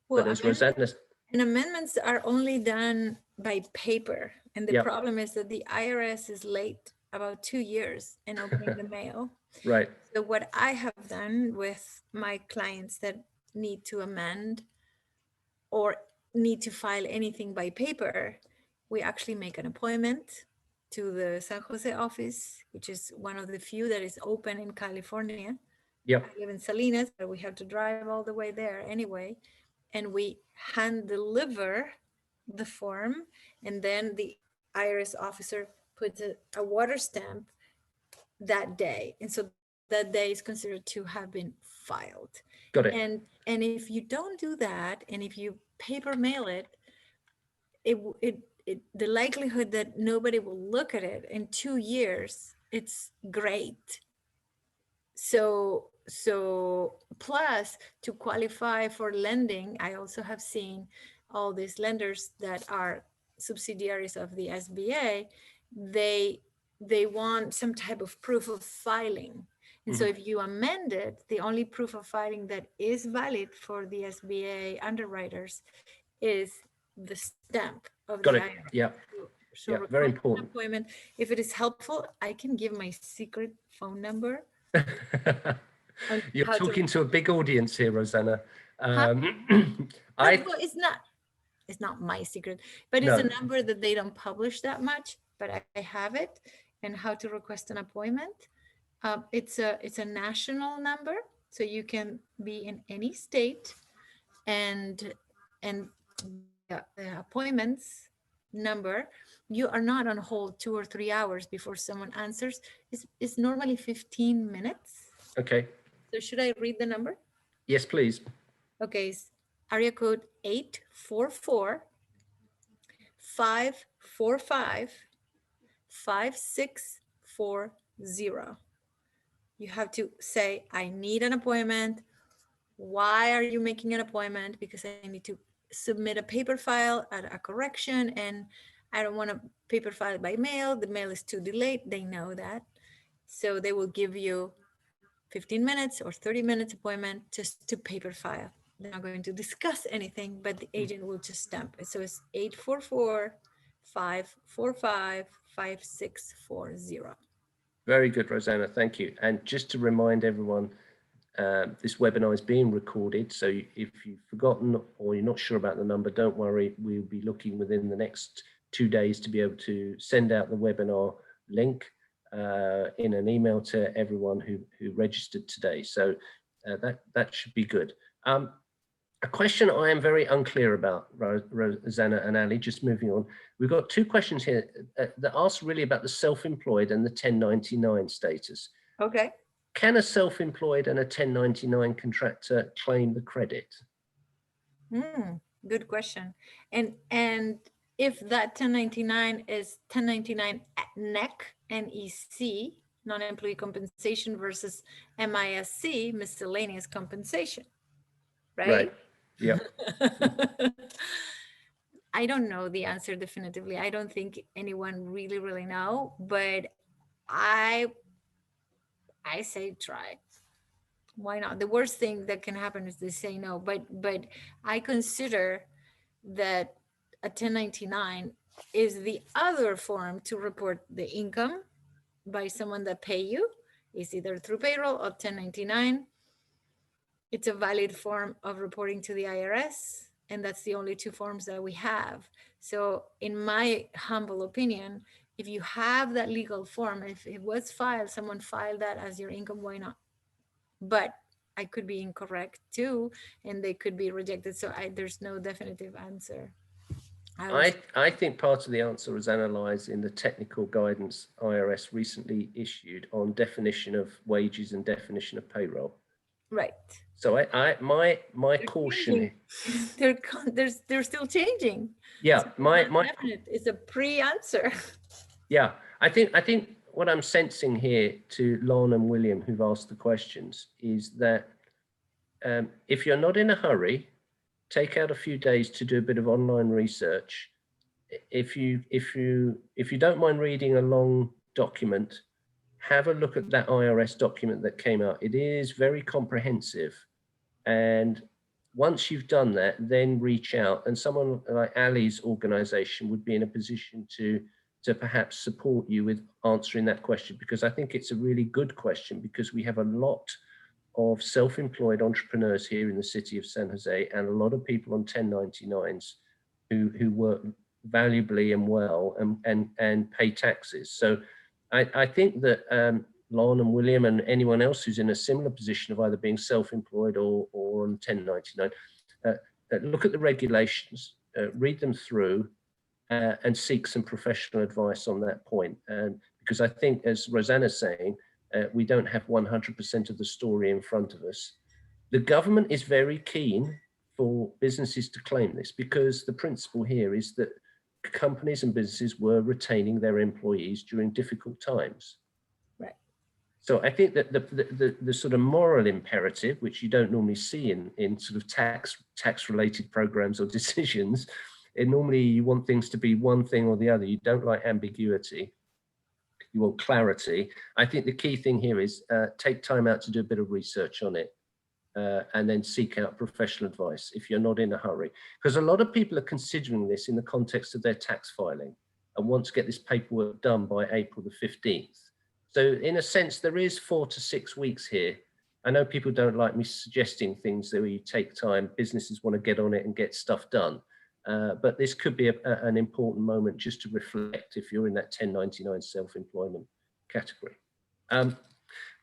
Well, But as Rosanna, and amendments are only done by paper. And the Yep. problem is that the IRS is late about 2 years in opening the mail. right, So what I have done with my clients that need to amend or need to file anything by paper, we actually make an appointment to the San Jose office, which is one of the few that is open in California. yep, I live in Salinas, but we have to drive all the way there anyway. And we hand deliver the form, and then the IRS officer puts a water stamp that day. And so that day is considered to have been filed. got it. And if you don't do that, and if you paper mail it, the likelihood that nobody will look at it in 2 years, it's great. So plus, to qualify for lending, I also have seen all these lenders that are subsidiaries of the SBA, they want some type of proof of filing. And so if you amend it, the only proof of filing that is valid for the SBA underwriters is the stamp of Got the it. IRS. Yeah. So Yeah, very request an important. appointment. If it is helpful, I can give my secret phone number. You're talking to a big audience here, Rosanna. Well, it's not my secret, but it's No. a number that they don't publish that much, but I have it, and how to request an appointment. It's a national number, so you can be in any state, and the appointments number, you are not on hold 2 or 3 hours before someone answers. It's normally 15 minutes. Okay. So should I read the number? Yes, please. Okay, it's area code 844 545 5640. You have to say, I need an appointment. Why are you making an appointment? Because I need to submit a paper file at a correction, and I don't want to paper file by mail. The mail is too delayed. They know that. So they will give you 15 minutes or 30 minutes appointment just to paper file. They're not going to discuss anything, but the agent will just stamp it. So it's 844-545-5640. Very good, Rosanna. Thank you. And just to remind everyone, this webinar is being recorded. So if you've forgotten or you're not sure about the number, don't worry. We'll be looking within the next 2 days to be able to send out the webinar link in an email to everyone who registered today. So that should be good. A question I am very unclear about, Rosanna and Ali, just moving on. We've got 2 questions here that ask really about the self-employed and the 1099 status. Okay. Can a self-employed and a 1099 contractor claim the credit? Good question. And if that 1099 is 1099 NEC, NEC, non-employee compensation, versus MISC, miscellaneous compensation, right? Yeah. I don't know the answer definitively. I don't think anyone really know, but I say try. Why not? The worst thing that can happen is they say no, but I consider that a 1099 is the other form to report the income by someone that pay you. Is either through payroll or 1099. It's a valid form of reporting to the IRS. And that's the only two forms that we have. So in my humble opinion, if you have that legal form, if it was filed, someone filed that as your income, why not? But I could be incorrect too, and they could be rejected. So there's no definitive answer. I think part of the answer is analysed in the technical guidance IRS recently issued on definition of wages and definition of payroll. Right. So my They're caution. they're still changing. Yeah, So my definite. It's a pre-answer. Yeah, I think what I'm sensing here to Lon and William, who've asked the questions, is that if you're not in a hurry, take out a few days to do a bit of online research. If you don't mind reading a long document, have a look at that IRS document that came out. It is very comprehensive, and once you've done that, then reach out, and someone like Ali's organization would be in a position to perhaps support you with answering that question, because I think it's a really good question, because we have a lot of self-employed entrepreneurs here in the city of San Jose, and a lot of people on 1099s who work valuably and well and pay taxes. So I think that Lon and William and anyone else who's in a similar position of either being self-employed or on 1099, look at the regulations, read them through, and seek some professional advice on that point. Because I think, as Rosanna's saying, we don't have 100% of the story in front of us. The government is very keen for businesses to claim this, because the principle here is that companies and businesses were retaining their employees during difficult times. Right. So I think that the sort of moral imperative, which you don't normally see in sort of tax related programs or decisions, and normally you want things to be one thing or the other. You don't like ambiguity. You want clarity. I think the key thing here is take time out to do a bit of research on it, and then seek out professional advice if you're not in a hurry. Because a lot of people are considering this in the context of their tax filing and want to get this paperwork done by April the 15th. So in a sense, there is 4 to 6 weeks here. I know people don't like me suggesting things that where you take time, businesses want to get on it and get stuff done. But this could be an important moment just to reflect if you're in that 1099 self-employment category.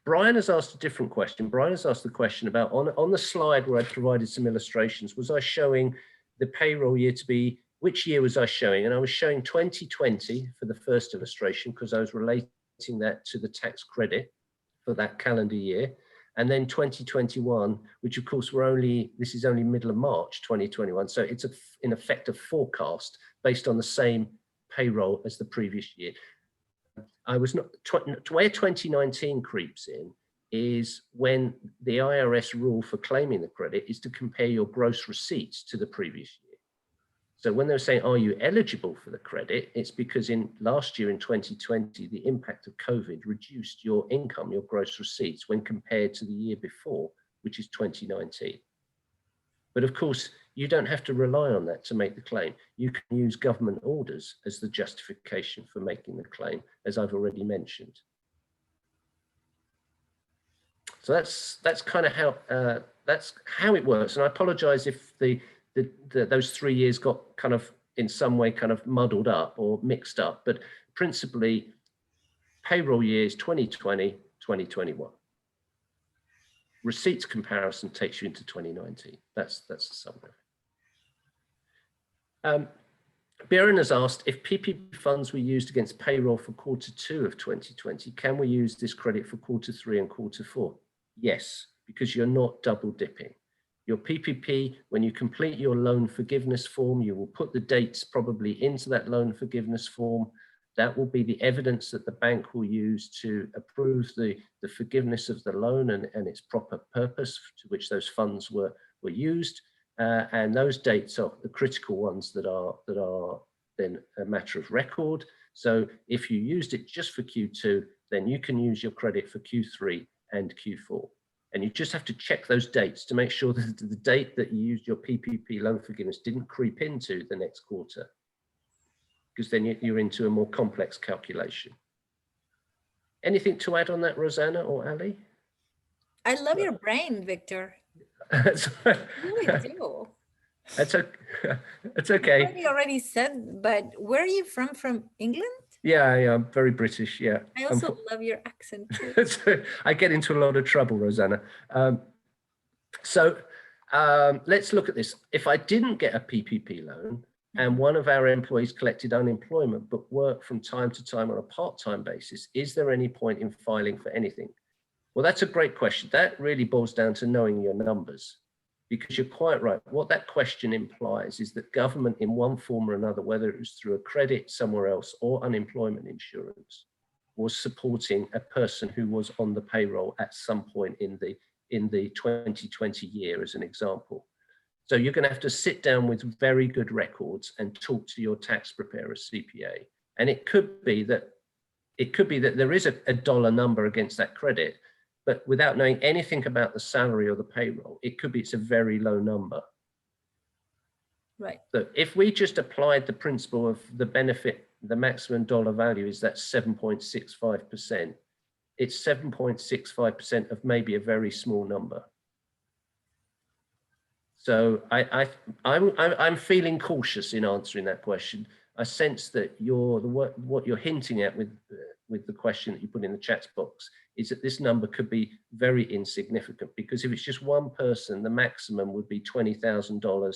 Brian has asked a different question. Brian has asked the question about, on the slide where I provided some illustrations, was I showing the payroll year to be, which year was I showing? And I was showing 2020 for the first illustration, because I was relating that to the tax credit for that calendar year. And then 2021, which of course this is only middle of March 2021. So it's in effect a forecast based on the same payroll as the previous year. I was not, where 2019 creeps in is when the IRS rule for claiming the credit is to compare your gross receipts to the previous year. So when they were saying, are you eligible for the credit? It's because last year in 2020, the impact of COVID reduced your income, your gross receipts, when compared to the year before, which is 2019. But of course, you don't have to rely on that to make the claim. You can use government orders as the justification for making the claim, as I've already mentioned. So that's kind of how it works. And I apologize if those 3 years got kind of in some way kind of muddled up or mixed up, but principally payroll years 2020, 2021. Receipts comparison takes you into 2019. That's the summary. Biren has asked, if PPP funds were used against payroll for Q2 of 2020, can we use this credit for Q3 and Q4? Yes, because you're not double dipping. Your PPP, when you complete your loan forgiveness form, you will put the dates probably into that loan forgiveness form. That will be the evidence that the bank will use to approve the forgiveness of the loan and its proper purpose to which those funds were used. And those dates are the critical ones that are then a matter of record. So if you used it just for Q2, then you can use your credit for Q3 and Q4. And you just have to check those dates to make sure that the date that you used your PPP loan forgiveness didn't creep into the next quarter, because then you're into a more complex calculation. Anything to add on that, Rosanna or Ali? I love your brain, Victor. I really do. That's okay. It's okay. You already said, but where are you from? From England? Yeah, I'm very British. Yeah. I also love your accent too. So I get into a lot of trouble, Rosanna. So let's look at this. If I didn't get a PPP loan and one of our employees collected unemployment but worked from time to time on a part-time basis, is there any point in filing for anything? Well, that's a great question. That really boils down to knowing your numbers, because you're quite right. What that question implies is that government in one form or another, whether it was through a credit somewhere else or unemployment insurance, was supporting a person who was on the payroll at some point in the 2020 year, as an example. So you're going to have to sit down with very good records and talk to your tax preparer, CPA. And it could be that there is a dollar number against that credit, but without knowing anything about the salary or the payroll, it could be it's a very low number. Right. So if we just applied the principle of the benefit, the maximum dollar value is that 7.65%. It's 7.65% of maybe a very small number. So I'm feeling cautious in answering that question. I sense that what you're hinting at with the question that you put in the chat box is that this number could be very insignificant, because if it's just one person, the maximum would be $20,000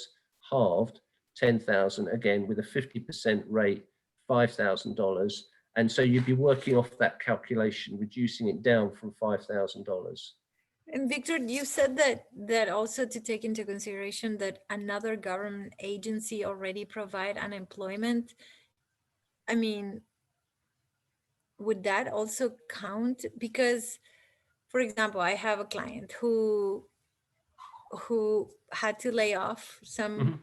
halved, 10,000 again with a 50% rate, $5,000. And so you'd be working off that calculation, reducing it down from $5,000. And Victor, you said that also to take into consideration that another government agency already provide unemployment. I mean, would that also count? Because, for example, I have a client who had to lay off some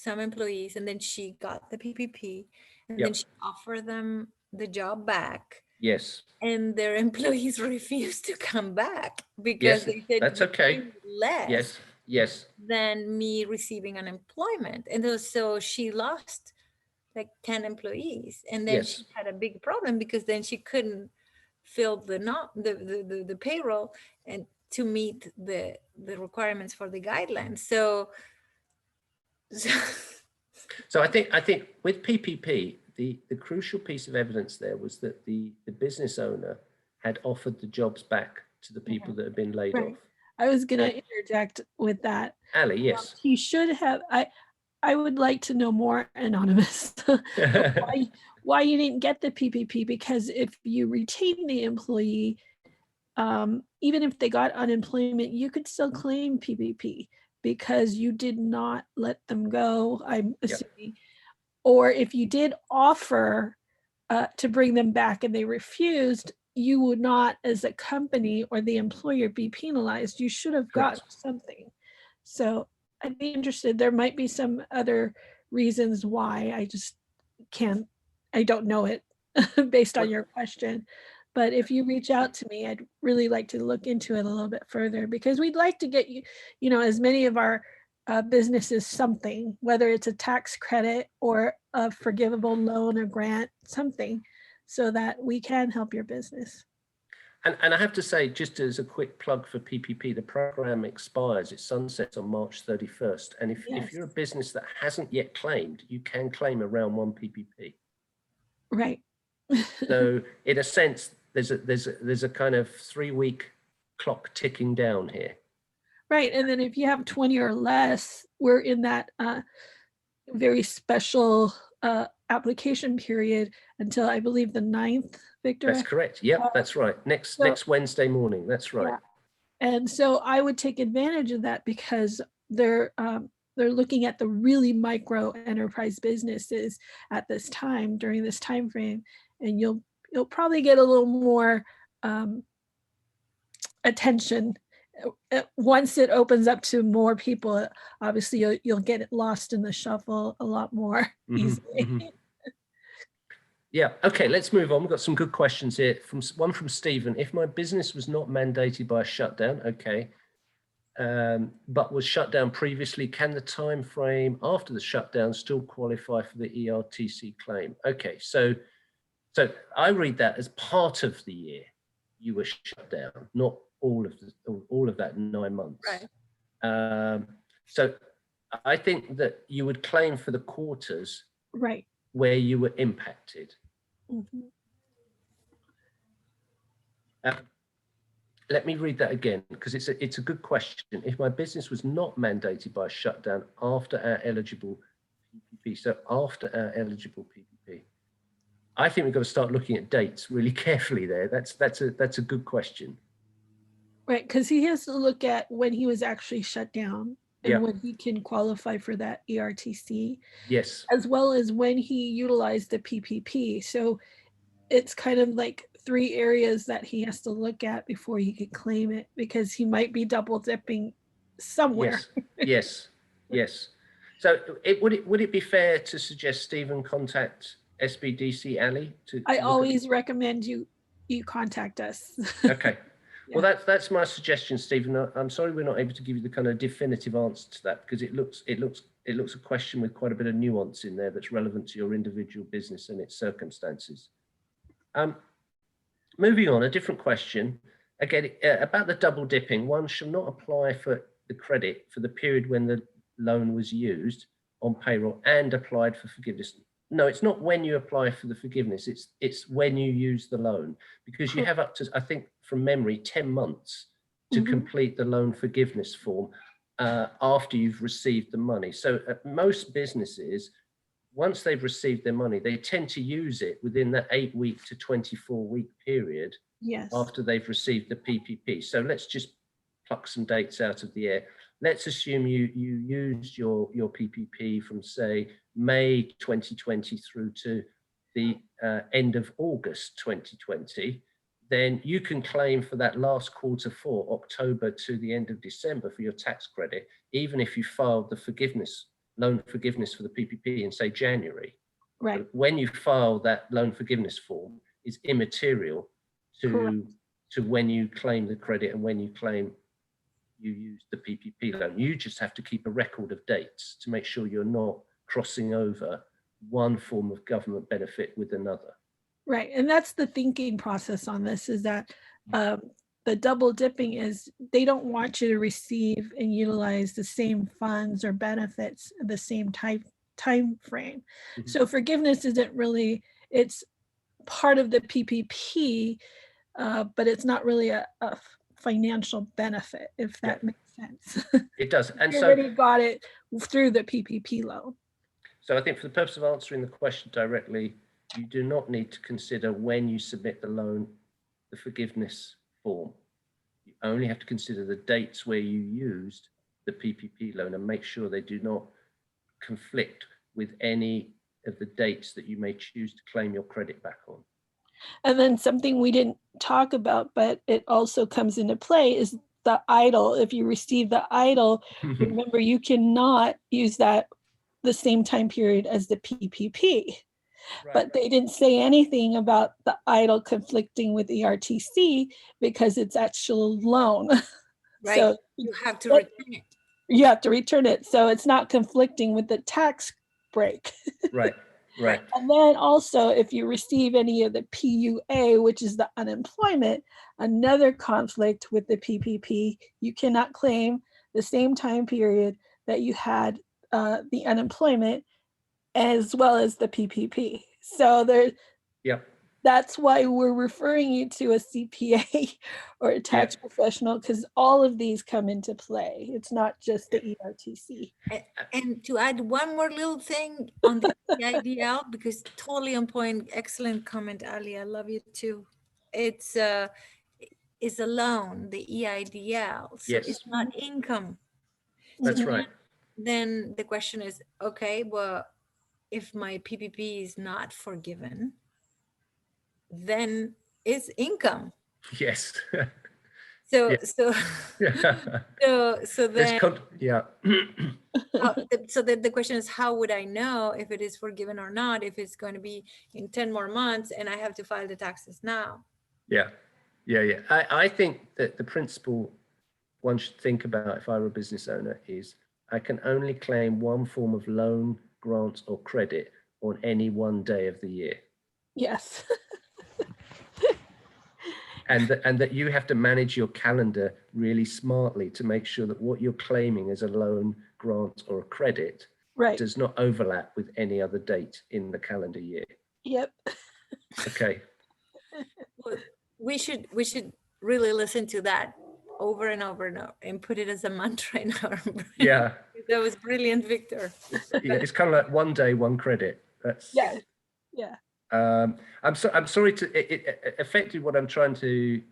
employees, and then she got the PPP, and then she offered them the job back. Yes. And their employees refused to come back because they said that's okay. Less yes than me receiving unemployment. And so she lost like 10 employees, and then she had a big problem because then she couldn't fill the payroll and to meet the requirements for the guidelines. So I think with PPP, the crucial piece of evidence there was that the business owner had offered the jobs back to the people that had been laid off. I was going to interject with that. Ali, yes. He should have, I would like to know more, Anonymous, why you didn't get the PPP, because if you retain the employee, even if they got unemployment, you could still claim PPP because you did not let them go, I'm assuming. Or if you did offer to bring them back and they refused, you would not, as a company or the employer, be penalized. You should have got something. So I'd be interested. There might be some other reasons why. I just can't, I don't know it based on your question. But if you reach out to me, I'd really like to look into it a little bit further, because we'd like to get you know, as many of our businesses something, whether it's a tax credit or a forgivable loan or grant, something, so that we can help your business. And I have to say, just as a quick plug for PPP, the program expires, it sunsets on March 31st. And if you're a business that hasn't yet claimed, you can claim a round one PPP. Right. So in a sense, there's a kind of 3-week clock ticking down here. Right. And then if you have 20 or less, we're in that very special application period until, I believe, the 9th, Victor. That's correct. Yep, that's right. Next Wednesday morning. That's right. Yeah. And so I would take advantage of that, because they're looking at the really micro enterprise businesses at this time, during this time frame, and you'll probably get a little more attention once it opens up to more people. Obviously, you'll get it lost in the shuffle a lot more easily. Yeah. Okay, let's move on. We've got some good questions here. One from Stephen. If my business was not mandated by a shutdown, okay, but was shut down previously, can the time frame after the shutdown still qualify for the ERTC claim? Okay, so I read that as part of the year you were shut down, not all of that 9 months. Right. So I think that you would claim for the quarters Right. where you were impacted. Mhm. Let me read that again, because it's a good question. If my business was not mandated by a shutdown after our eligible PPP, so after our eligible PPP, I think we've got to start looking at dates really carefully there. That's a good question. Right, because he has to look at when he was actually shut down and Yeah. when he can qualify for that ERTC, Yes. as well as when he utilized the PPP. So it's kind of like 3 areas that he has to look at before he could claim it, because he might be double dipping somewhere. Yes. Yes. So would it be fair to suggest Stephen contact SBDC Ali to I look at? always recommend you contact us. Okay. Well, that's my suggestion, Stephen. I'm sorry we're not able to give you the kind of definitive answer to that, because it looks a question with quite a bit of nuance in there that's relevant to your individual business and its circumstances. Moving on, a different question. Again, about the double dipping, one shall not apply for the credit for the period when the loan was used on payroll and applied for forgiveness. No, it's not when you apply for the forgiveness, it's when you use the loan, because you have up to, I think from memory, 10 months to complete the loan forgiveness form after you've received the money. So most businesses, once they've received their money, they tend to use it within that 8-week to 24-week period Yes. after they've received the PPP. So let's just pluck some dates out of the air. Let's assume you used your PPP from, say, May 2020 through to the end of August 2020. Then you can claim for that last quarter for October to the end of December for your tax credit, even if you filed the loan forgiveness for the PPP in, say, January. Right. But when you file that loan forgiveness form is immaterial to when you claim the credit and when you claim you use the PPP loan. You just have to keep a record of dates to make sure you're not crossing over one form of government benefit with another. Right. And that's the thinking process on this, is that the double dipping is they don't want you to receive and utilize the same funds or benefits at the same time frame. So forgiveness isn't really, it's part of the PPP, but it's not really a financial benefit, if that makes sense. It does. And you so already got it through the PPP loan. So I think for the purpose of answering the question directly, you do not need to consider when you submit the loan, the forgiveness form. You only have to consider the dates where you used the PPP loan and make sure they do not conflict with any of the dates that you may choose to claim your credit back on. And then something we didn't talk about, but it also comes into play, is the EIDL. If you receive the EIDL, remember you cannot use that the same time period as the PPP. Right. But they didn't say anything about the EIDL conflicting with ERTC because it's actual loan. Right. So you have to return it. You have to return it. So it's not conflicting with the tax break. Right. Right. And then also, if you receive any of the PUA, which is the unemployment, another conflict with the PPP, you cannot claim the same time period that you had the unemployment as well as the PPP. So there, that's why we're referring you to a CPA or a tax professional, because all of these come into play. It's not just the ERTC. And to add one more little thing on the EIDL, because totally on point, excellent comment, Ali, I love you too. It's a loan, the EIDL, so it's not income. That's right. Then the question is, okay, well, if my PPP is not forgiven, then it's income. Yes. So then so the question is, how would I know if it is forgiven or not, if it's going to be in 10 more months and I have to file the taxes now? I think that the principle one should think about, if I were a business owner, is I can only claim one form of loan, grant, or credit on any one day of the year. Yes. And that you have to manage your calendar really smartly to make sure that what you're claiming as a loan, grant, or a credit Right. does not overlap with any other date in the calendar year. Yep. Okay. Well, we should really listen to that over and over and over and put it as a mantra in our brain. Yeah. That was brilliant, Victor. Yeah, it's kind of like one day, one credit. That's Yeah. Yeah. I'm sorry to effectively what I'm trying to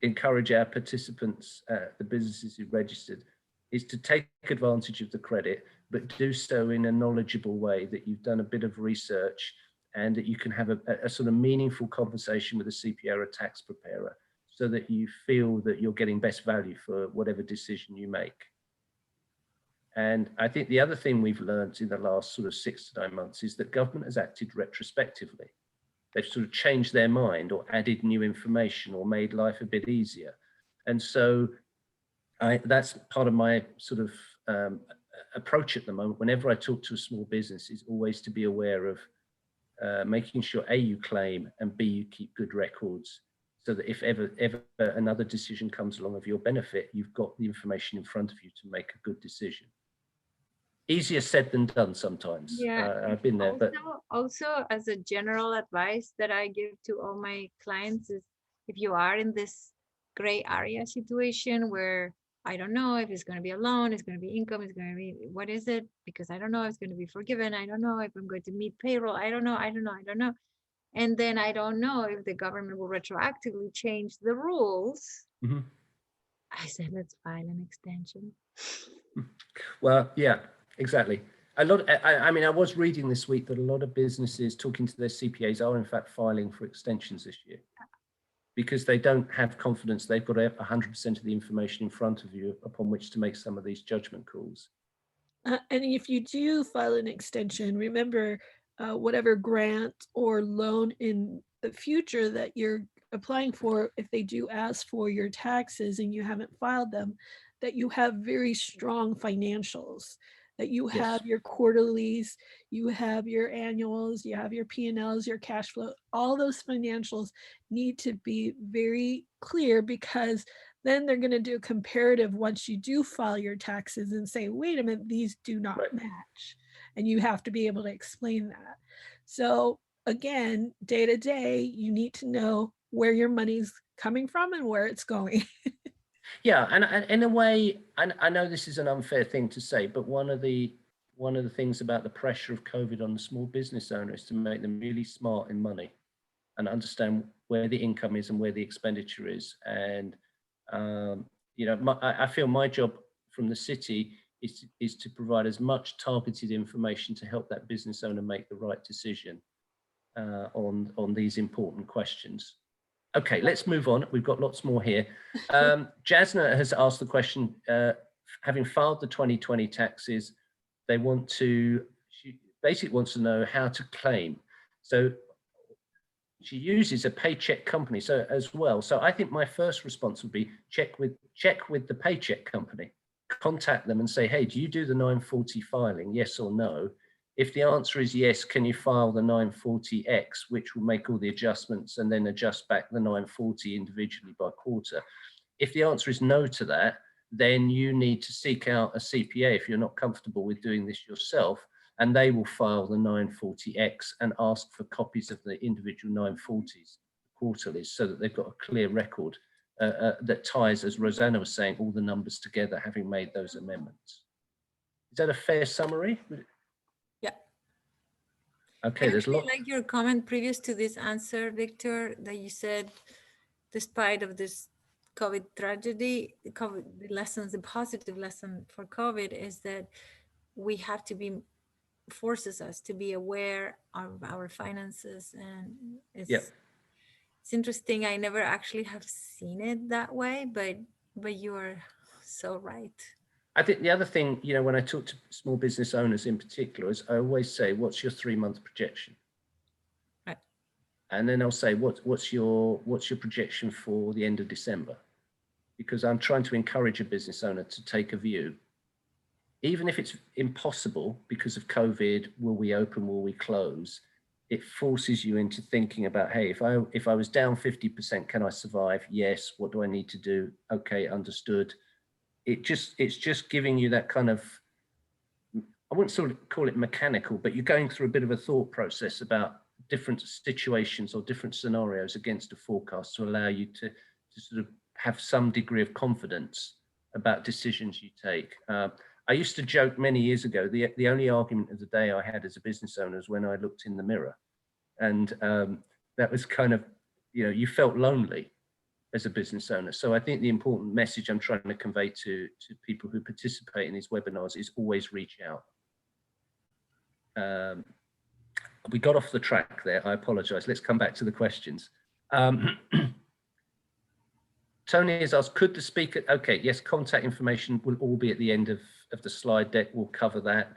encourage our participants, the businesses who registered, is to take advantage of the credit, but do so in a knowledgeable way, that you've done a bit of research and that you can have a sort of meaningful conversation with a CPA or a tax preparer, so that you feel that you're getting best value for whatever decision you make. And I think the other thing we've learned in the last sort of 6 to 9 months is that government has acted retrospectively. They've sort of changed their mind or added new information or made life a bit easier. And so that's part of my sort of approach at the moment. Whenever I talk to a small business, is always to be aware of making sure A, you claim, and B, you keep good records, so that if ever another decision comes along of your benefit, you've got the information in front of you to make a good decision. Easier said than done sometimes. Yeah, I've been there, but also as a general advice that I give to all my clients is, if you are in this gray area situation where I don't know if it's going to be a loan, it's going to be income, it's going to be, what is it? Because I don't know if it's going to be forgiven. I don't know if I'm going to meet payroll. I don't know. And then I don't know if the government will retroactively change the rules. mm-hmm. I said, let's file an extension. Well, yeah, exactly. A lot. I mean, I was reading this week that a lot of businesses talking to their CPAs are in fact filing for extensions this year, because they don't have confidence they've got 100% of the information in front of you upon which to make some of these judgment calls. And if you do file an extension, remember whatever grant or loan in the future that you're applying for, if they do ask for your taxes and you haven't filed them, that you have very strong financials, that you have Yes. your quarterlies, you have your annuals, you have your P&Ls, your cash flow. All those financials need to be very clear, because then they're going to do a comparative once you do file your taxes and say, wait a minute, these do not Right. match. And you have to be able to explain that. So again, day to day, you need to know where your money's coming from and where it's going. Yeah, and in a way, I know this is an unfair thing to say, but one of the things about the pressure of COVID on the small business owner is to make them really smart in money and understand where the income is and where the expenditure is. And you know, I feel my job from the city is to provide as much targeted information to help that business owner make the right decision on these important questions. Okay, let's move on. We've got lots more here. Jasna has asked the question, having filed the 2020 taxes, she basically wants to know how to claim. So she uses a paycheck company as well. So I think my first response would be check with the paycheck company, contact them and say, hey, do you do the 940 filing? Yes or no? If the answer is yes, can you file the 940X, which will make all the adjustments and then adjust back the 940 individually by quarter? If the answer is no to that, then you need to seek out a CPA if you're not comfortable with doing this yourself, and they will file the 940X and ask for copies of the individual 940s, quarterlies, so that they've got a clear record that ties, as Rosanna was saying, all the numbers together, having made those amendments. Is that a fair summary? Yeah. Okay, there's a lot. I like your comment previous to this answer, Victor, that you said, despite of this COVID tragedy, the positive lesson for COVID is that we have to be, forces us to be aware of our finances. And it's interesting. I never actually have seen it that way, but you are so right. I think the other thing, you know, when I talk to small business owners in particular, is I always say, what's your 3-month projection? Right. And then I'll say, what's your projection for the end of December? Because I'm trying to encourage a business owner to take a view, even if it's impossible because of COVID, will we open, will we close? It forces you into thinking about, hey, if I was down 50%, can I survive? Yes. What do I need to do? Okay, understood. It's just giving you that kind of I wouldn't sort of call it mechanical, but you're going through a bit of a thought process about different situations or different scenarios against a forecast to allow you to sort of have some degree of confidence about decisions you take. I used to joke many years ago, the only argument of the day I had as a business owner is when I looked in the mirror. And that was kind of, you know, you felt lonely as a business owner. So I think the important message I'm trying to convey to people who participate in these webinars is always reach out. We got off the track there. I apologize. Let's come back to the questions. Tony has asked, could the speaker, okay, yes, contact information will all be at the end of the slide deck. We'll cover that.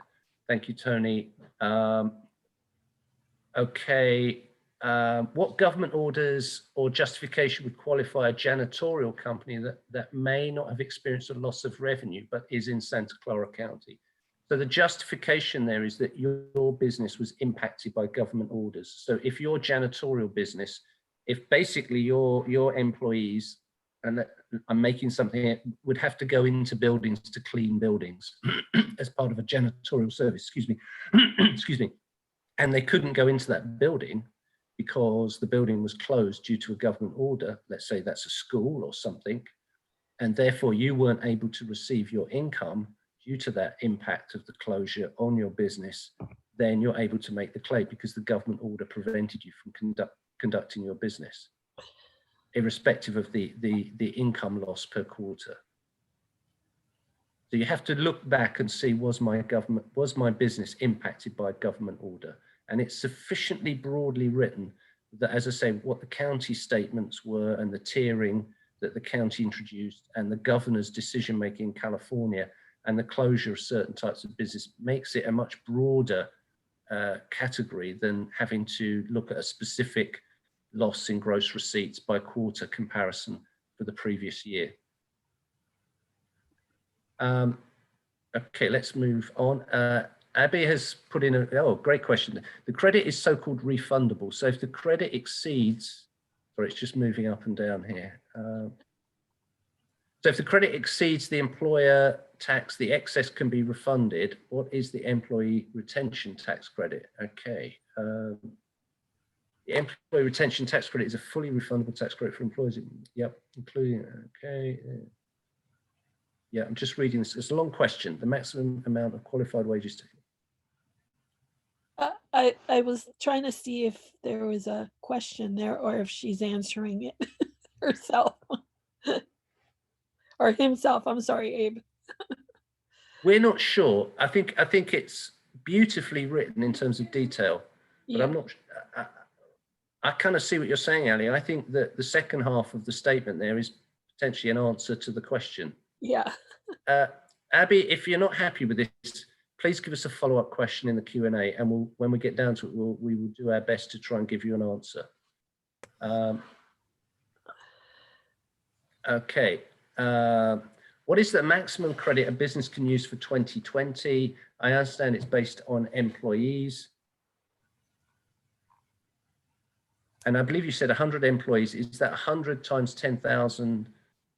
Thank you, Tony. Okay, what government orders or justification would qualify a janitorial company that may not have experienced a loss of revenue, but is in Santa Clara County? So the justification there is that your business was impacted by government orders. So if your janitorial business, if basically your employees, and I'm making something, would have to go into buildings to clean buildings as part of a janitorial service, excuse me, excuse me, and they couldn't go into that building because the building was closed due to a government order, let's say that's a school or something, and therefore you weren't able to receive your income due to that impact of the closure on your business, then you're able to make the claim because the government order prevented you from conducting your business, irrespective of the income loss per quarter. So you have to look back and see, was my business impacted by a government order? And it's sufficiently broadly written that, as I say, what the county statements were and the tiering that the county introduced and the governor's decision-making in California and the closure of certain types of business makes it a much broader category than having to look at a specific loss in gross receipts by quarter comparison for the previous year. Okay, let's move on. Abby has put in great question. The credit is so-called refundable. So if the credit exceeds, sorry, it's just moving up and down here. So if the credit exceeds the employer tax, the excess can be refunded. What is the employee retention tax credit? Okay. The employee retention tax credit is a fully refundable tax credit for employees. Yep, including, okay. Yeah, I'm just reading this. It's a long question. The maximum amount of qualified wages taken. I was trying to see if there was a question there or if she's answering it herself or himself. I'm sorry, Abe. We're not sure. I think it's beautifully written in terms of detail, but yeah. I'm not. I kind of see what you're saying, Ali. I think that the second half of the statement there is potentially an answer to the question. Yeah. Abby, if you're not happy with this, please give us a follow-up question in the Q&A, and when we get down to it, we will do our best to try and give you an answer. Okay. What is the maximum credit a business can use for 2020? I understand it's based on employees. And I believe you said 100 employees. Is that 100 times 10,000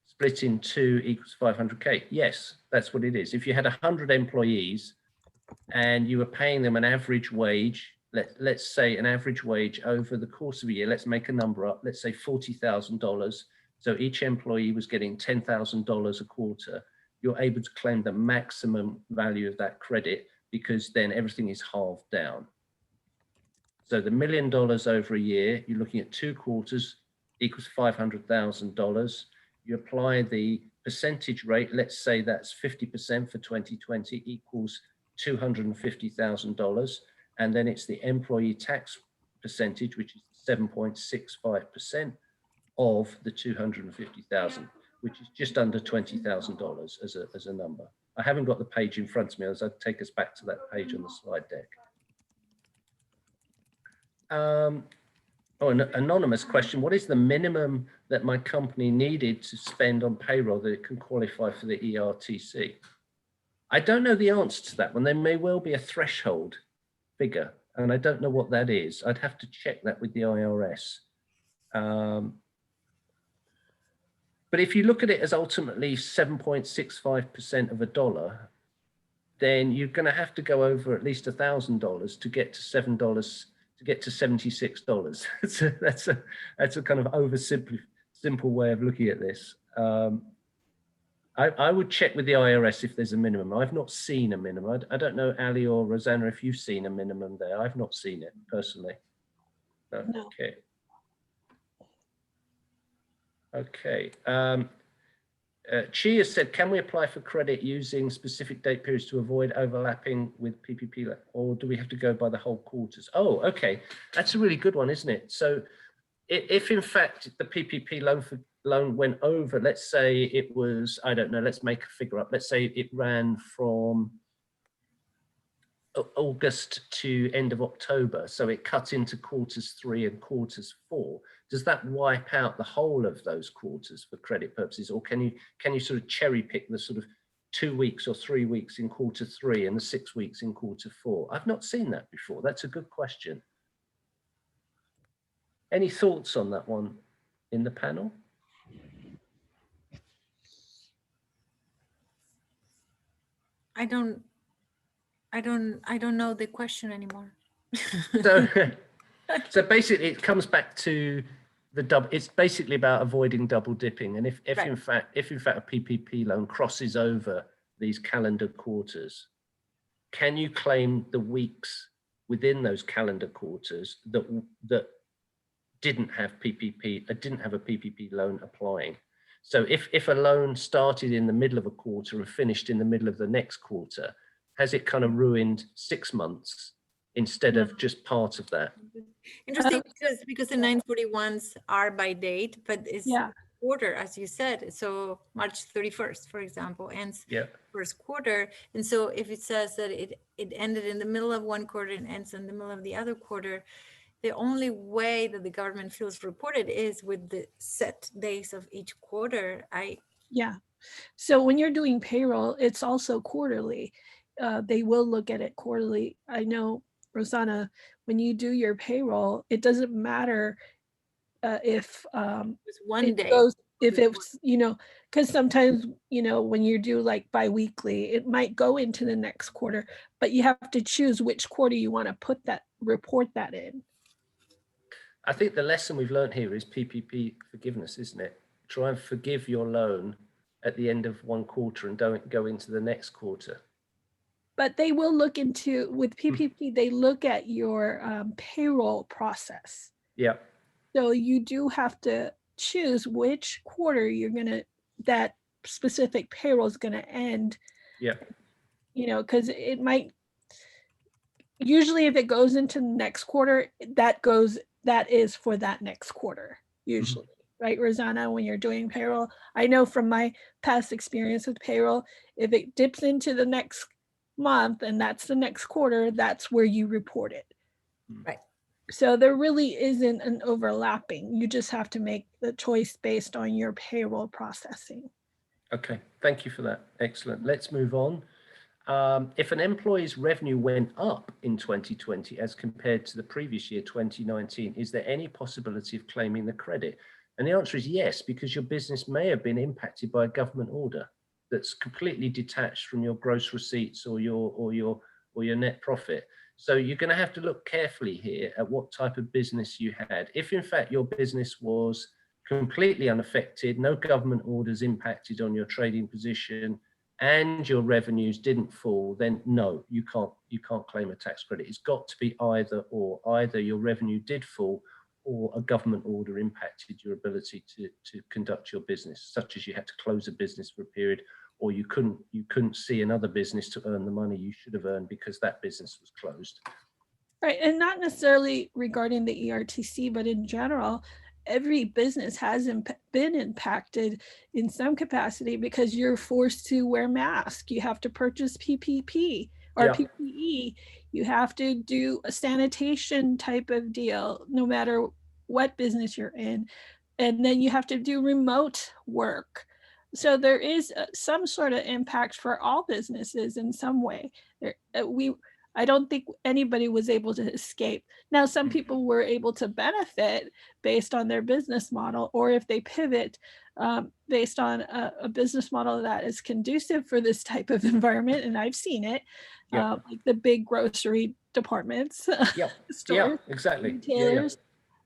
split in 2 equals 500K? Yes, that's what it is. If you had 100 employees and you were paying them an average wage, let's say an average wage over the course of a year, let's make a number up, let's say $40,000. So each employee was getting $10,000 a quarter. You're able to claim the maximum value of that credit because then everything is halved down. So the $1 million over a year, you're looking at 2 quarters equals $500,000. You apply the percentage rate, let's say that's 50% for 2020 equals $250,000. And then it's the employee tax percentage, which is 7.65% of the 250,000, which is just under $20,000 as a number. I haven't got the page in front of me, as I'd take us back to that page on the slide deck. An anonymous question. What is the minimum that my company needed to spend on payroll that it can qualify for the ERTC? I don't know the answer to that one. There may well be a threshold figure, and I don't know what that is. I'd have to check that with the IRS. But if you look at it as ultimately 7.65% of a dollar, then you're going to have to go over at least $1,000 to get to $7 to get to $76. That's a kind of simple way of looking at this. I would check with the IRS if there's a minimum. I've not seen a minimum. I don't know, Ali or Rosanna, if you've seen a minimum there. I've not seen it personally. No. Okay. Okay. Chia said, can we apply for credit using specific date periods to avoid overlapping with PPP, or do we have to go by the whole quarters? Oh, okay. That's a really good one, isn't it? So if in fact the PPP loan went over, let's say it was, I don't know, let's make a figure up. Let's say it ran from August to end of October. So it cut into quarters 3 and quarters 4. Does that wipe out the whole of those quarters for credit purposes? Or can you sort of cherry pick the sort of 2 weeks or 3 weeks in quarter 3 and the 6 weeks in quarter 4? I've not seen that before. That's a good question. Any thoughts on that one in the panel? I don't know the question anymore. So basically it comes back to the double. It's basically about avoiding double dipping. And if Right. in fact a PPP loan crosses over these calendar quarters, can you claim the weeks within those calendar quarters that didn't have a PPP loan applying? So if a loan started in the middle of a quarter and finished in the middle of the next quarter, has it kind of ruined 6 months instead of just part of that? Interesting, because the 941s are by date, but it's Yeah. quarter, as you said. So March 31st, for example, ends Yeah. first quarter. And so if it says that it ended in the middle of one quarter and ends in the middle of the other quarter, the only way that the government feels reported is with the set days of each quarter. Yeah. So when you're doing payroll, it's also quarterly. They will look at it quarterly. I know, Rosanna, when you do your payroll, it doesn't matter if It's one it day. goes, if it's, because sometimes, when you do like biweekly, it might go into the next quarter, but you have to choose which quarter you want to report that in. I think the lesson we've learned here is PPP forgiveness, isn't it? Try and forgive your loan at the end of one quarter and don't go into the next quarter. But they will look into, with PPP, they look at your payroll process. Yeah. So you do have to choose which quarter that specific payroll is going to end. Yeah. Because it might, usually if it goes into the next quarter, that is for that next quarter, usually. Right, Rosanna, when you're doing payroll? I know from my past experience with payroll, if it dips into the next month and that's the next quarter, that's where you report it. Right. So there really isn't an overlapping. You just have to make the choice based on your payroll processing. Okay, thank you for that. Excellent. Let's move on. If an employee's revenue went up in 2020 as compared to the previous year, 2019, is there any possibility of claiming the credit? And the answer is yes, because your business may have been impacted by a government order that's completely detached from your gross receipts or your net profit. So you're going to have to look carefully here at what type of business you had. If in fact your business was completely unaffected, no government orders impacted on your trading position, and your revenues didn't fall, then no, you can't claim a tax credit. It's got to be either or. Either your revenue did fall or a government order impacted your ability to conduct your business, such as you had to close a business for a period, or you couldn't see another business to earn the money you should have earned because that business was closed. Right, and not necessarily regarding the ERTC, but in general, every business has been impacted in some capacity because you're forced to wear masks. You have to purchase PPP or PPE. You have to do a sanitation type of deal, no matter what business you're in. And then you have to do remote work. So there is some sort of impact for all businesses in some way. I don't think anybody was able to escape. Now, some people were able to benefit based on their business model, or if they pivot based on a business model that is conducive for this type of environment, and I've seen it, like the big grocery departments, stores, exactly. retailers,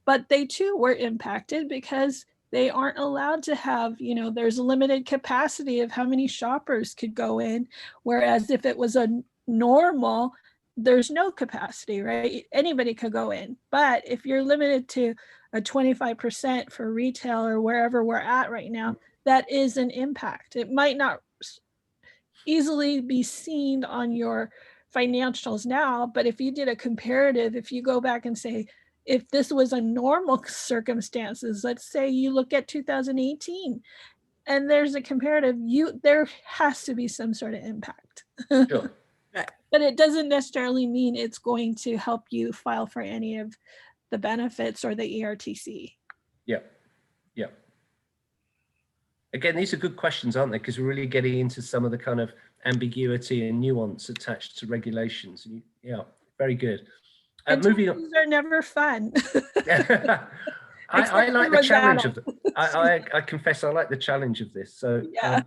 but they too were impacted because they aren't allowed to have, there's a limited capacity of how many shoppers could go in. Whereas if it was a normal, there's no capacity, right? Anybody could go in. But if you're limited to a 25% for retail or wherever we're at right now, that is an impact. It might not easily be seen on your financials now, but if you did a comparative, if you go back and say, if this was a normal circumstances, let's say you look at 2018 and there's a comparative, there has to be some sort of impact. Sure. Right. But it doesn't necessarily mean it's going to help you file for any of the benefits or the ERTC. Yeah. Again, these are good questions, aren't they? Because we're really getting into some of the kind of ambiguity and nuance attached to regulations. Yeah, very good. Moving on. These are never fun. I like the challenge of I confess I like the challenge of this. So yeah.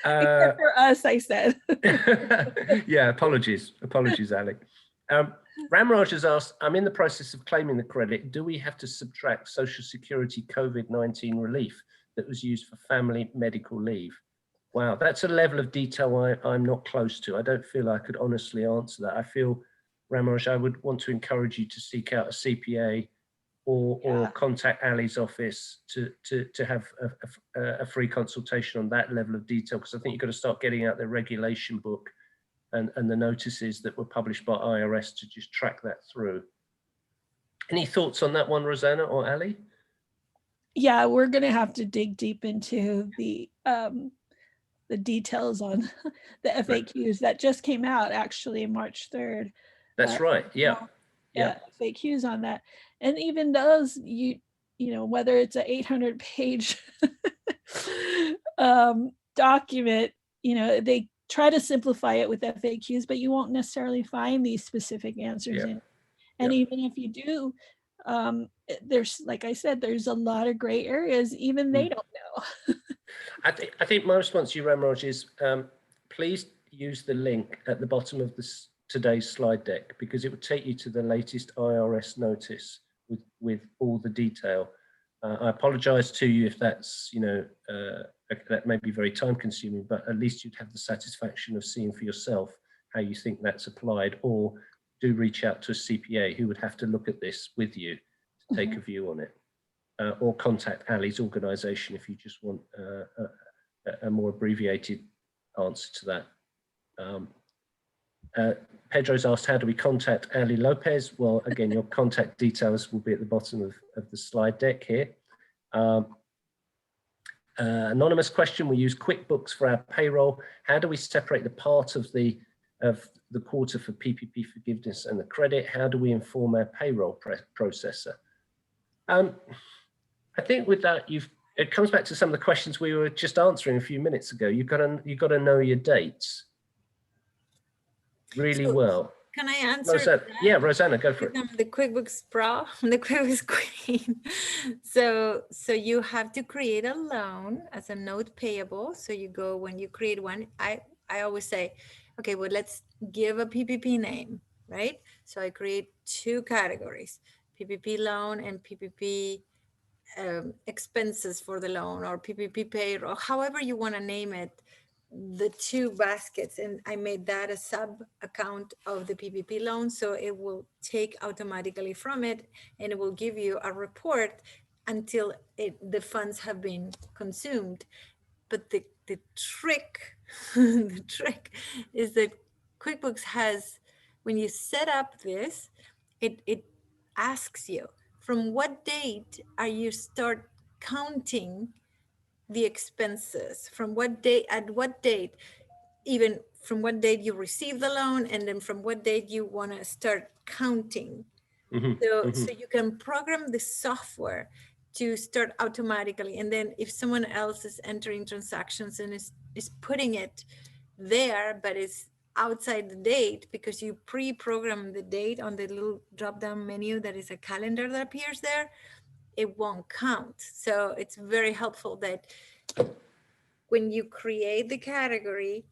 Except for us, I said. Yeah, apologies, Ali. Ramraj has asked, I'm in the process of claiming the credit. Do we have to subtract Social Security COVID-19 relief that was used for family medical leave? Wow, that's a level of detail I'm not close to. I don't feel I could honestly answer that. I feel, Ramraj, I would want to encourage you to seek out a CPA or contact Ali's office to have a free consultation on that level of detail, because I think you've got to start getting out the regulation book and the notices that were published by IRS to just track that through. Any thoughts on that one, Rosanna or Ali? Yeah, we're going to have to dig deep into the details on the FAQs that just came out actually March 3rd. That's right. Yeah. FAQs on that. And even those, you know, whether it's an 800-page document, you know, they try to simplify it with FAQs, but you won't necessarily find these specific answers in. And even if you do, there's, like I said, there's a lot of gray areas, even they don't know. I think my response to you, Ramraj, is please use the link at the bottom of this today's slide deck, because it would take you to the latest IRS notice with all the detail. I apologize to you if that's, you know, that may be very time consuming, but at least you'd have the satisfaction of seeing for yourself how you think that's applied, or do reach out to a CPA who would have to look at this with you to take a view on it, or contact Ali's organization if you just want a more abbreviated answer to that. Pedro's asked, how do we contact Ali Lopez? Well, again, your contact details will be at the bottom of the slide deck here. Anonymous question, we use QuickBooks for our payroll. How do we separate the part of the quarter for PPP forgiveness and the credit? How do we inform our payroll processor? I think with that, it comes back to some of the questions we were just answering a few minutes ago. You've got to know your dates really well. Can I answer that? Yeah, Rosanna, go for it. I'm the QuickBooks Pro, I'm the QuickBooks Queen. So you have to create a loan as a note payable. So you go, when you create one, I always say, okay, well, let's give a PPP name, right? So I create two categories, PPP loan and PPP expenses for the loan, or PPP payroll, however you want to name it, the two baskets. And I made that a sub account of the PPP loan. So it will take automatically from it, and it will give you a report until the funds have been consumed. But the trick, the trick is that QuickBooks has, when you set up this, it asks you, from what date are you start counting the expenses? From what date, at what date, even from what date you receive the loan, and then from what date you want to start counting. So you can program the software to start automatically. And then if someone else is entering transactions and is putting it there, but it's outside the date, because you pre-program the date on the little drop-down menu that is a calendar that appears there, it won't count. So it's very helpful that when you create the category,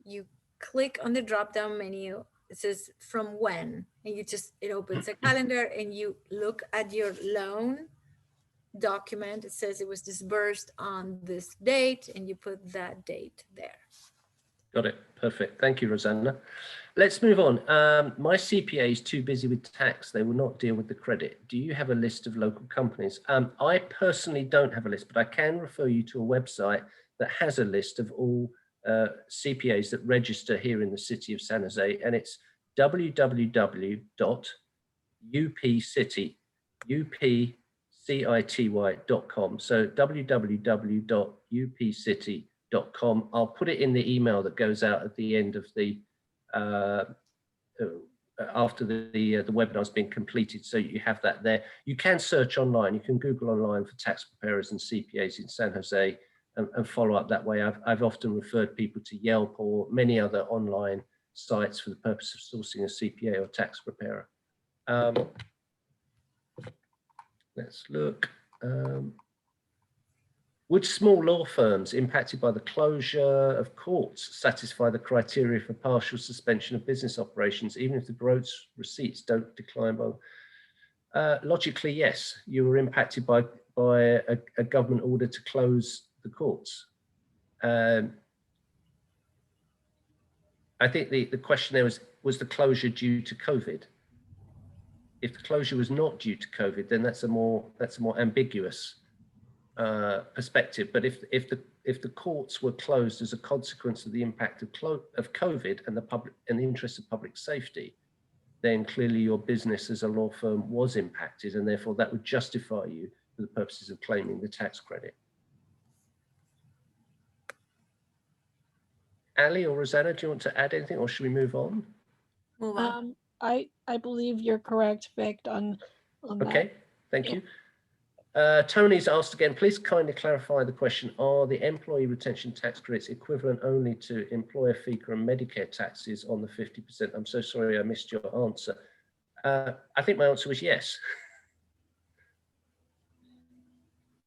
you click on the drop-down menu, it says from when, and it opens a calendar, and you look at your loan document. It says it was disbursed on this date, and you put that date there. Got it. Perfect. Thank you, Rosanna. Let's move on. My CPA is too busy with tax. They will not deal with the credit. Do you have a list of local companies? I personally don't have a list, but I can refer you to a website that has a list of all CPAs that register here in the city of San Jose, and it's www.upcity.com. So www.upcity.com. I'll put it in the email that goes out at the end of the after the webinar's been completed, so you have that there. You can search online. You can Google online for tax preparers and CPAs in San Jose and follow up that way. I've often referred people to Yelp or many other online sites for the purpose of sourcing a CPA or tax preparer. Let's look. Would small law firms impacted by the closure of courts satisfy the criteria for partial suspension of business operations, even if the gross receipts don't decline by? Logically, yes. You were impacted by a government order to close the courts. I think the question there was the closure due to COVID? If the closure was not due to COVID, then that's a more ambiguous perspective. But if the courts were closed as a consequence of the impact of COVID and the interest of public safety, then clearly your business as a law firm was impacted, and therefore that would justify you for the purposes of claiming the tax credit. Ali or Rosanna, do you want to add anything, or should we move on? Move on. I believe you're correct, Vic, on that. Okay, thank you. Tony's asked again, please kindly clarify the question. Are the employee retention tax credits equivalent only to employer FICA and Medicare taxes on the 50%? I'm so sorry I missed your answer. I think my answer was yes.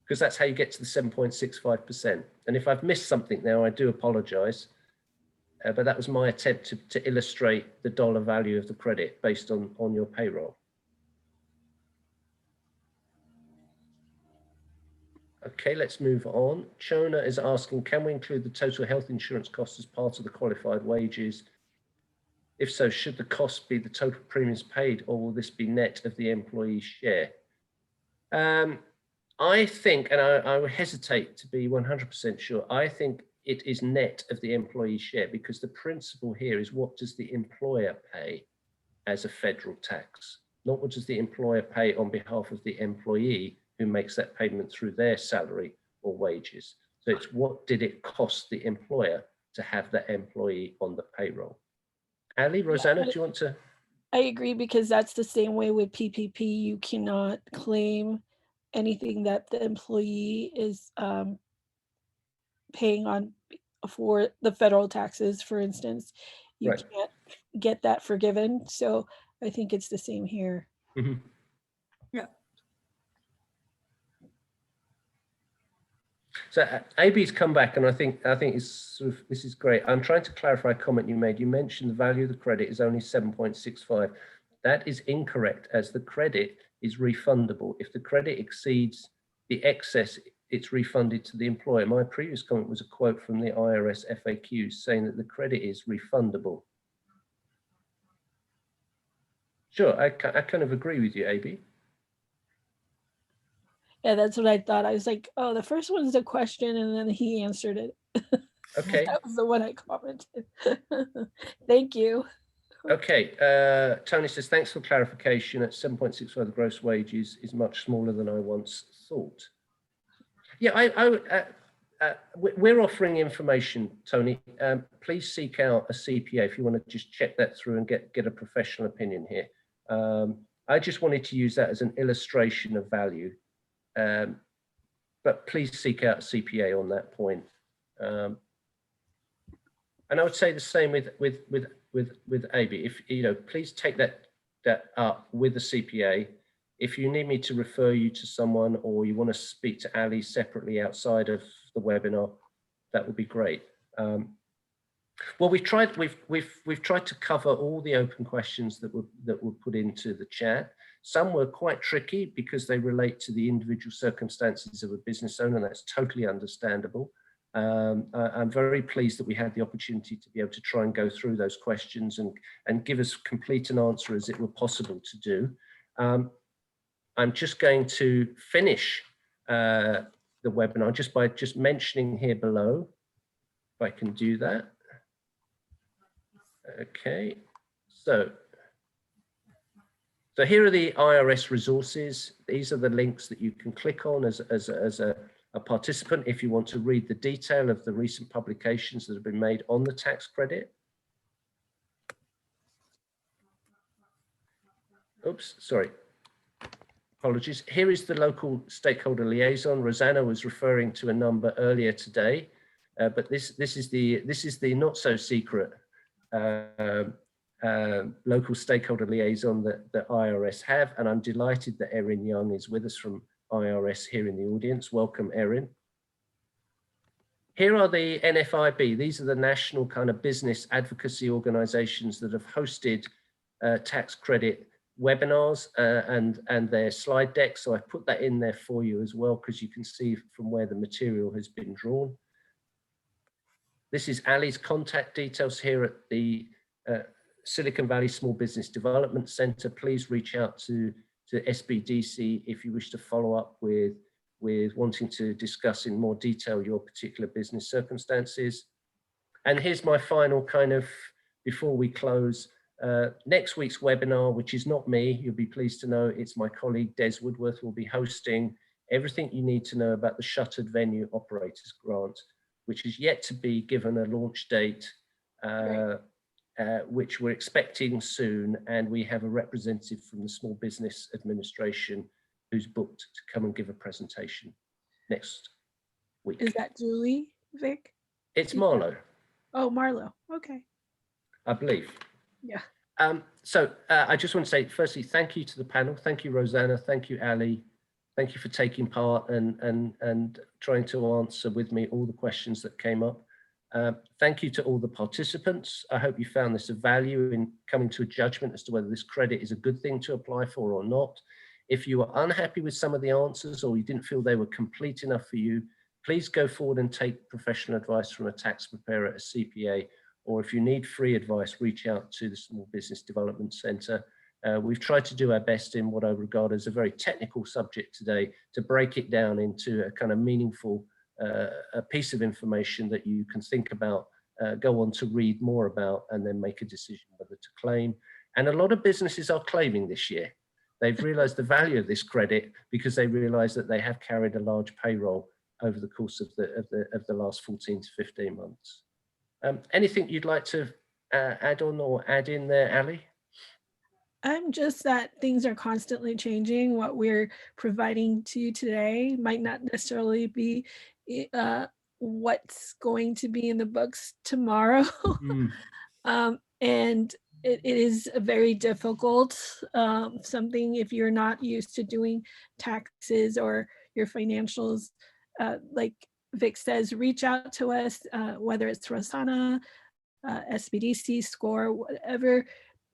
Because that's how you get to the 7.65%. And if I've missed something now, I do apologize. But that was my attempt to illustrate the dollar value of the credit based on your payroll. Okay, let's move on. Chona is asking, can we include the total health insurance cost as part of the qualified wages? If so, should the cost be the total premiums paid, or will this be net of the employee's share? I think, and I would hesitate to be 100% sure, I think it is net of the employee's share, because the principle here is what does the employer pay as a federal tax, not what does the employer pay on behalf of the employee who makes that payment through their salary or wages. So it's what did it cost the employer to have that employee on the payroll. Ali, Rosanna, do you want to? I agree, because that's the same way with PPP. You cannot claim anything that the employee is paying on for the federal taxes, for instance. You Right. can't get that forgiven. So I think it's the same here. Mm-hmm. Yeah. So AB's come back, and I think it's sort of, this is great. I'm trying to clarify a comment you made. You mentioned the value of the credit is only 7.65. That is incorrect, as the credit is refundable. If the credit exceeds the excess, it's refunded to the employer. My previous comment was a quote from the IRS FAQs saying that the credit is refundable. Sure, I kind of agree with you, AB. Yeah, that's what I thought. I was like, oh, the first one's the question, and then he answered it. Okay. That was the one I commented. Thank you. Okay, Tony says, thanks for clarification. At 7.65, the gross wages is much smaller than I once thought. Yeah, we're offering information, Tony. Please seek out a CPA if you want to just check that through and get a professional opinion here. I just wanted to use that as an illustration of value. But please seek out a CPA on that point. And I would say the same with with AB, if please take that up with the CPA. If you need me to refer you to someone, or you want to speak to Ali separately outside of the webinar, that would be great. Well, we've tried to cover all the open questions that were put into the chat. Some were quite tricky because they relate to the individual circumstances of a business owner, and that's totally understandable. I'm very pleased that we had the opportunity to be able to try and go through those questions and give as complete an answer as it were possible to do. I'm just going to finish the webinar just by mentioning here below, if I can do that. Okay, so here are the IRS resources. These are the links that you can click on as a participant if you want to read the detail of the recent publications that have been made on the tax credit. Oops, sorry. Apologies. Here is the local stakeholder liaison. Rosanna was referring to a number earlier today, but this is the not so secret local stakeholder liaison that IRS have, and I'm delighted that Erin Young is with us from IRS here in the audience. Welcome, Erin. Here are the NFIB. These are the national kind of business advocacy organizations that have hosted tax credit webinars and their slide decks. So I put that in there for you as well, because you can see from where the material has been drawn. This is Ali's contact details here at the Silicon Valley Small Business Development Center. Please reach out to SBDC if you wish to follow up with wanting to discuss in more detail your particular business circumstances. And here's my final kind of, before we close, next week's webinar, which is not me, you'll be pleased to know, it's my colleague Des Woodworth, will be hosting everything you need to know about the Shuttered Venue Operators Grant, which is yet to be given a launch date, which we're expecting soon. And we have a representative from the Small Business Administration who's booked to come and give a presentation next week. Is that Julie, Vic? It's Marlo. Oh, Marlo. Okay. I believe. Yeah. So I just want to say, firstly, thank you to the panel. Thank you, Rosanna. Thank you, Ali. Thank you for taking part and trying to answer with me all the questions that came up. Thank you to all the participants. I hope you found this of value in coming to a judgment as to whether this credit is a good thing to apply for or not. If you are unhappy with some of the answers, or you didn't feel they were complete enough for you, please go forward and take professional advice from a tax preparer, a CPA, or if you need free advice, reach out to the Small Business Development Center. We've tried to do our best in what I regard as a very technical subject today to break it down into a kind of meaningful a piece of information that you can think about, go on to read more about, and then make a decision whether to claim. And a lot of businesses are claiming this year. They've realized the value of this credit because they realize that they have carried a large payroll over the course of the last 14 to 15 months. Anything you'd like to add on or add in there, Ali? Just that things are constantly changing. What we're providing to you today might not necessarily be what's going to be in the books tomorrow. And it is a very difficult something if you're not used to doing taxes or your financials. Like Vic says, reach out to us, whether it's Rosanna, SBDC, SCORE, whatever,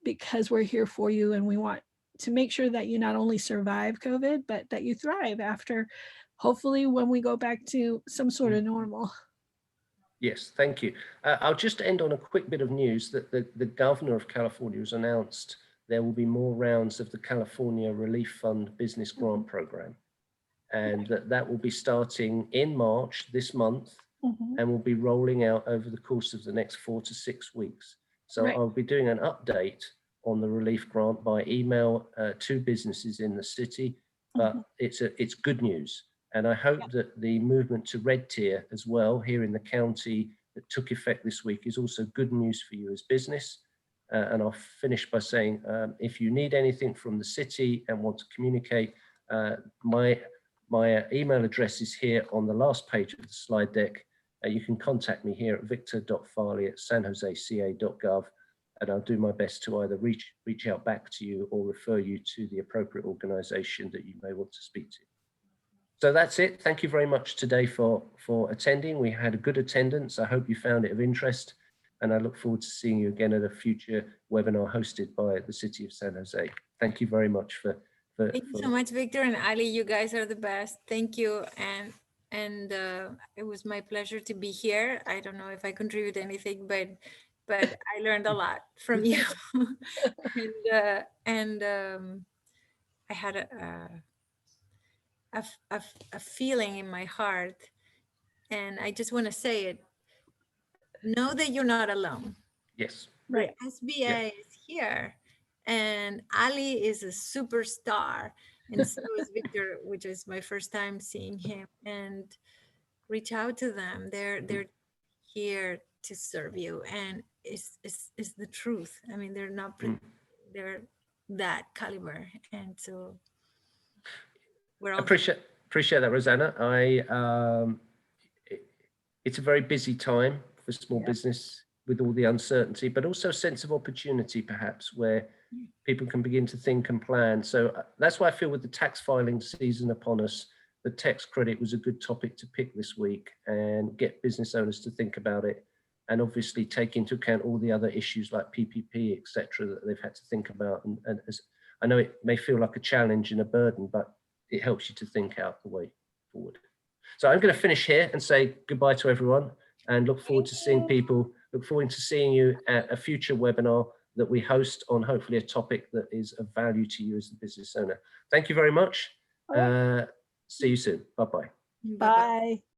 because we're here for you, and we want to make sure that you not only survive COVID, but that you thrive after, hopefully, when we go back to some sort of normal. Yes, thank you. I'll just end on a quick bit of news that the governor of California has announced there will be more rounds of the California Relief Fund Business Grant Program, and that will be starting in March this month, and will be rolling out over the course of the next 4 to 6 weeks. So I'll be doing an update on the relief grant by email to businesses in the city, but it's good news. And I hope that the movement to red tier as well here in the county that took effect this week is also good news for you as business. And I'll finish by saying, if you need anything from the city and want to communicate, my email address is here on the last page of the slide deck. You can contact me here at victor.farley@sanjoseca.gov. and I'll do my best to either reach out back to you or refer you to the appropriate organisation that you may want to speak to. So that's it. Thank you very much today for attending. We had a good attendance. I hope you found it of interest, and I look forward to seeing you again at a future webinar hosted by the City of San Jose. Thank you very much for Thank you so much, Victor and Ali. You guys are the best. Thank you. And it was my pleasure to be here. I don't know if I contribute anything, but I learned a lot from you. and I had a feeling in my heart, and I just want to say it. Know that you're not alone. Yes. Right. SBA is here, and Ali is a superstar, and so is Victor, which is my first time seeing him. And reach out to them. They're here to serve you, and it's the truth. I mean, they're not they're that caliber, and so we're all appreciate that, Rosanna. It's a very busy time for small business with all the uncertainty, but also a sense of opportunity, perhaps, where people can begin to think and plan. So that's why I feel with the tax filing season upon us, the tax credit was a good topic to pick this week and get business owners to think about it, and obviously take into account all the other issues like PPP, etc., that they've had to think about. And as I know it may feel like a challenge and a burden, but it helps you to think out the way forward. So I'm going to finish here and say goodbye to everyone, and look forward to seeing people. Look forward to seeing you at a future webinar that we host on hopefully a topic that is of value to you as the business owner. Thank you very much. See you soon. Bye-bye. Bye.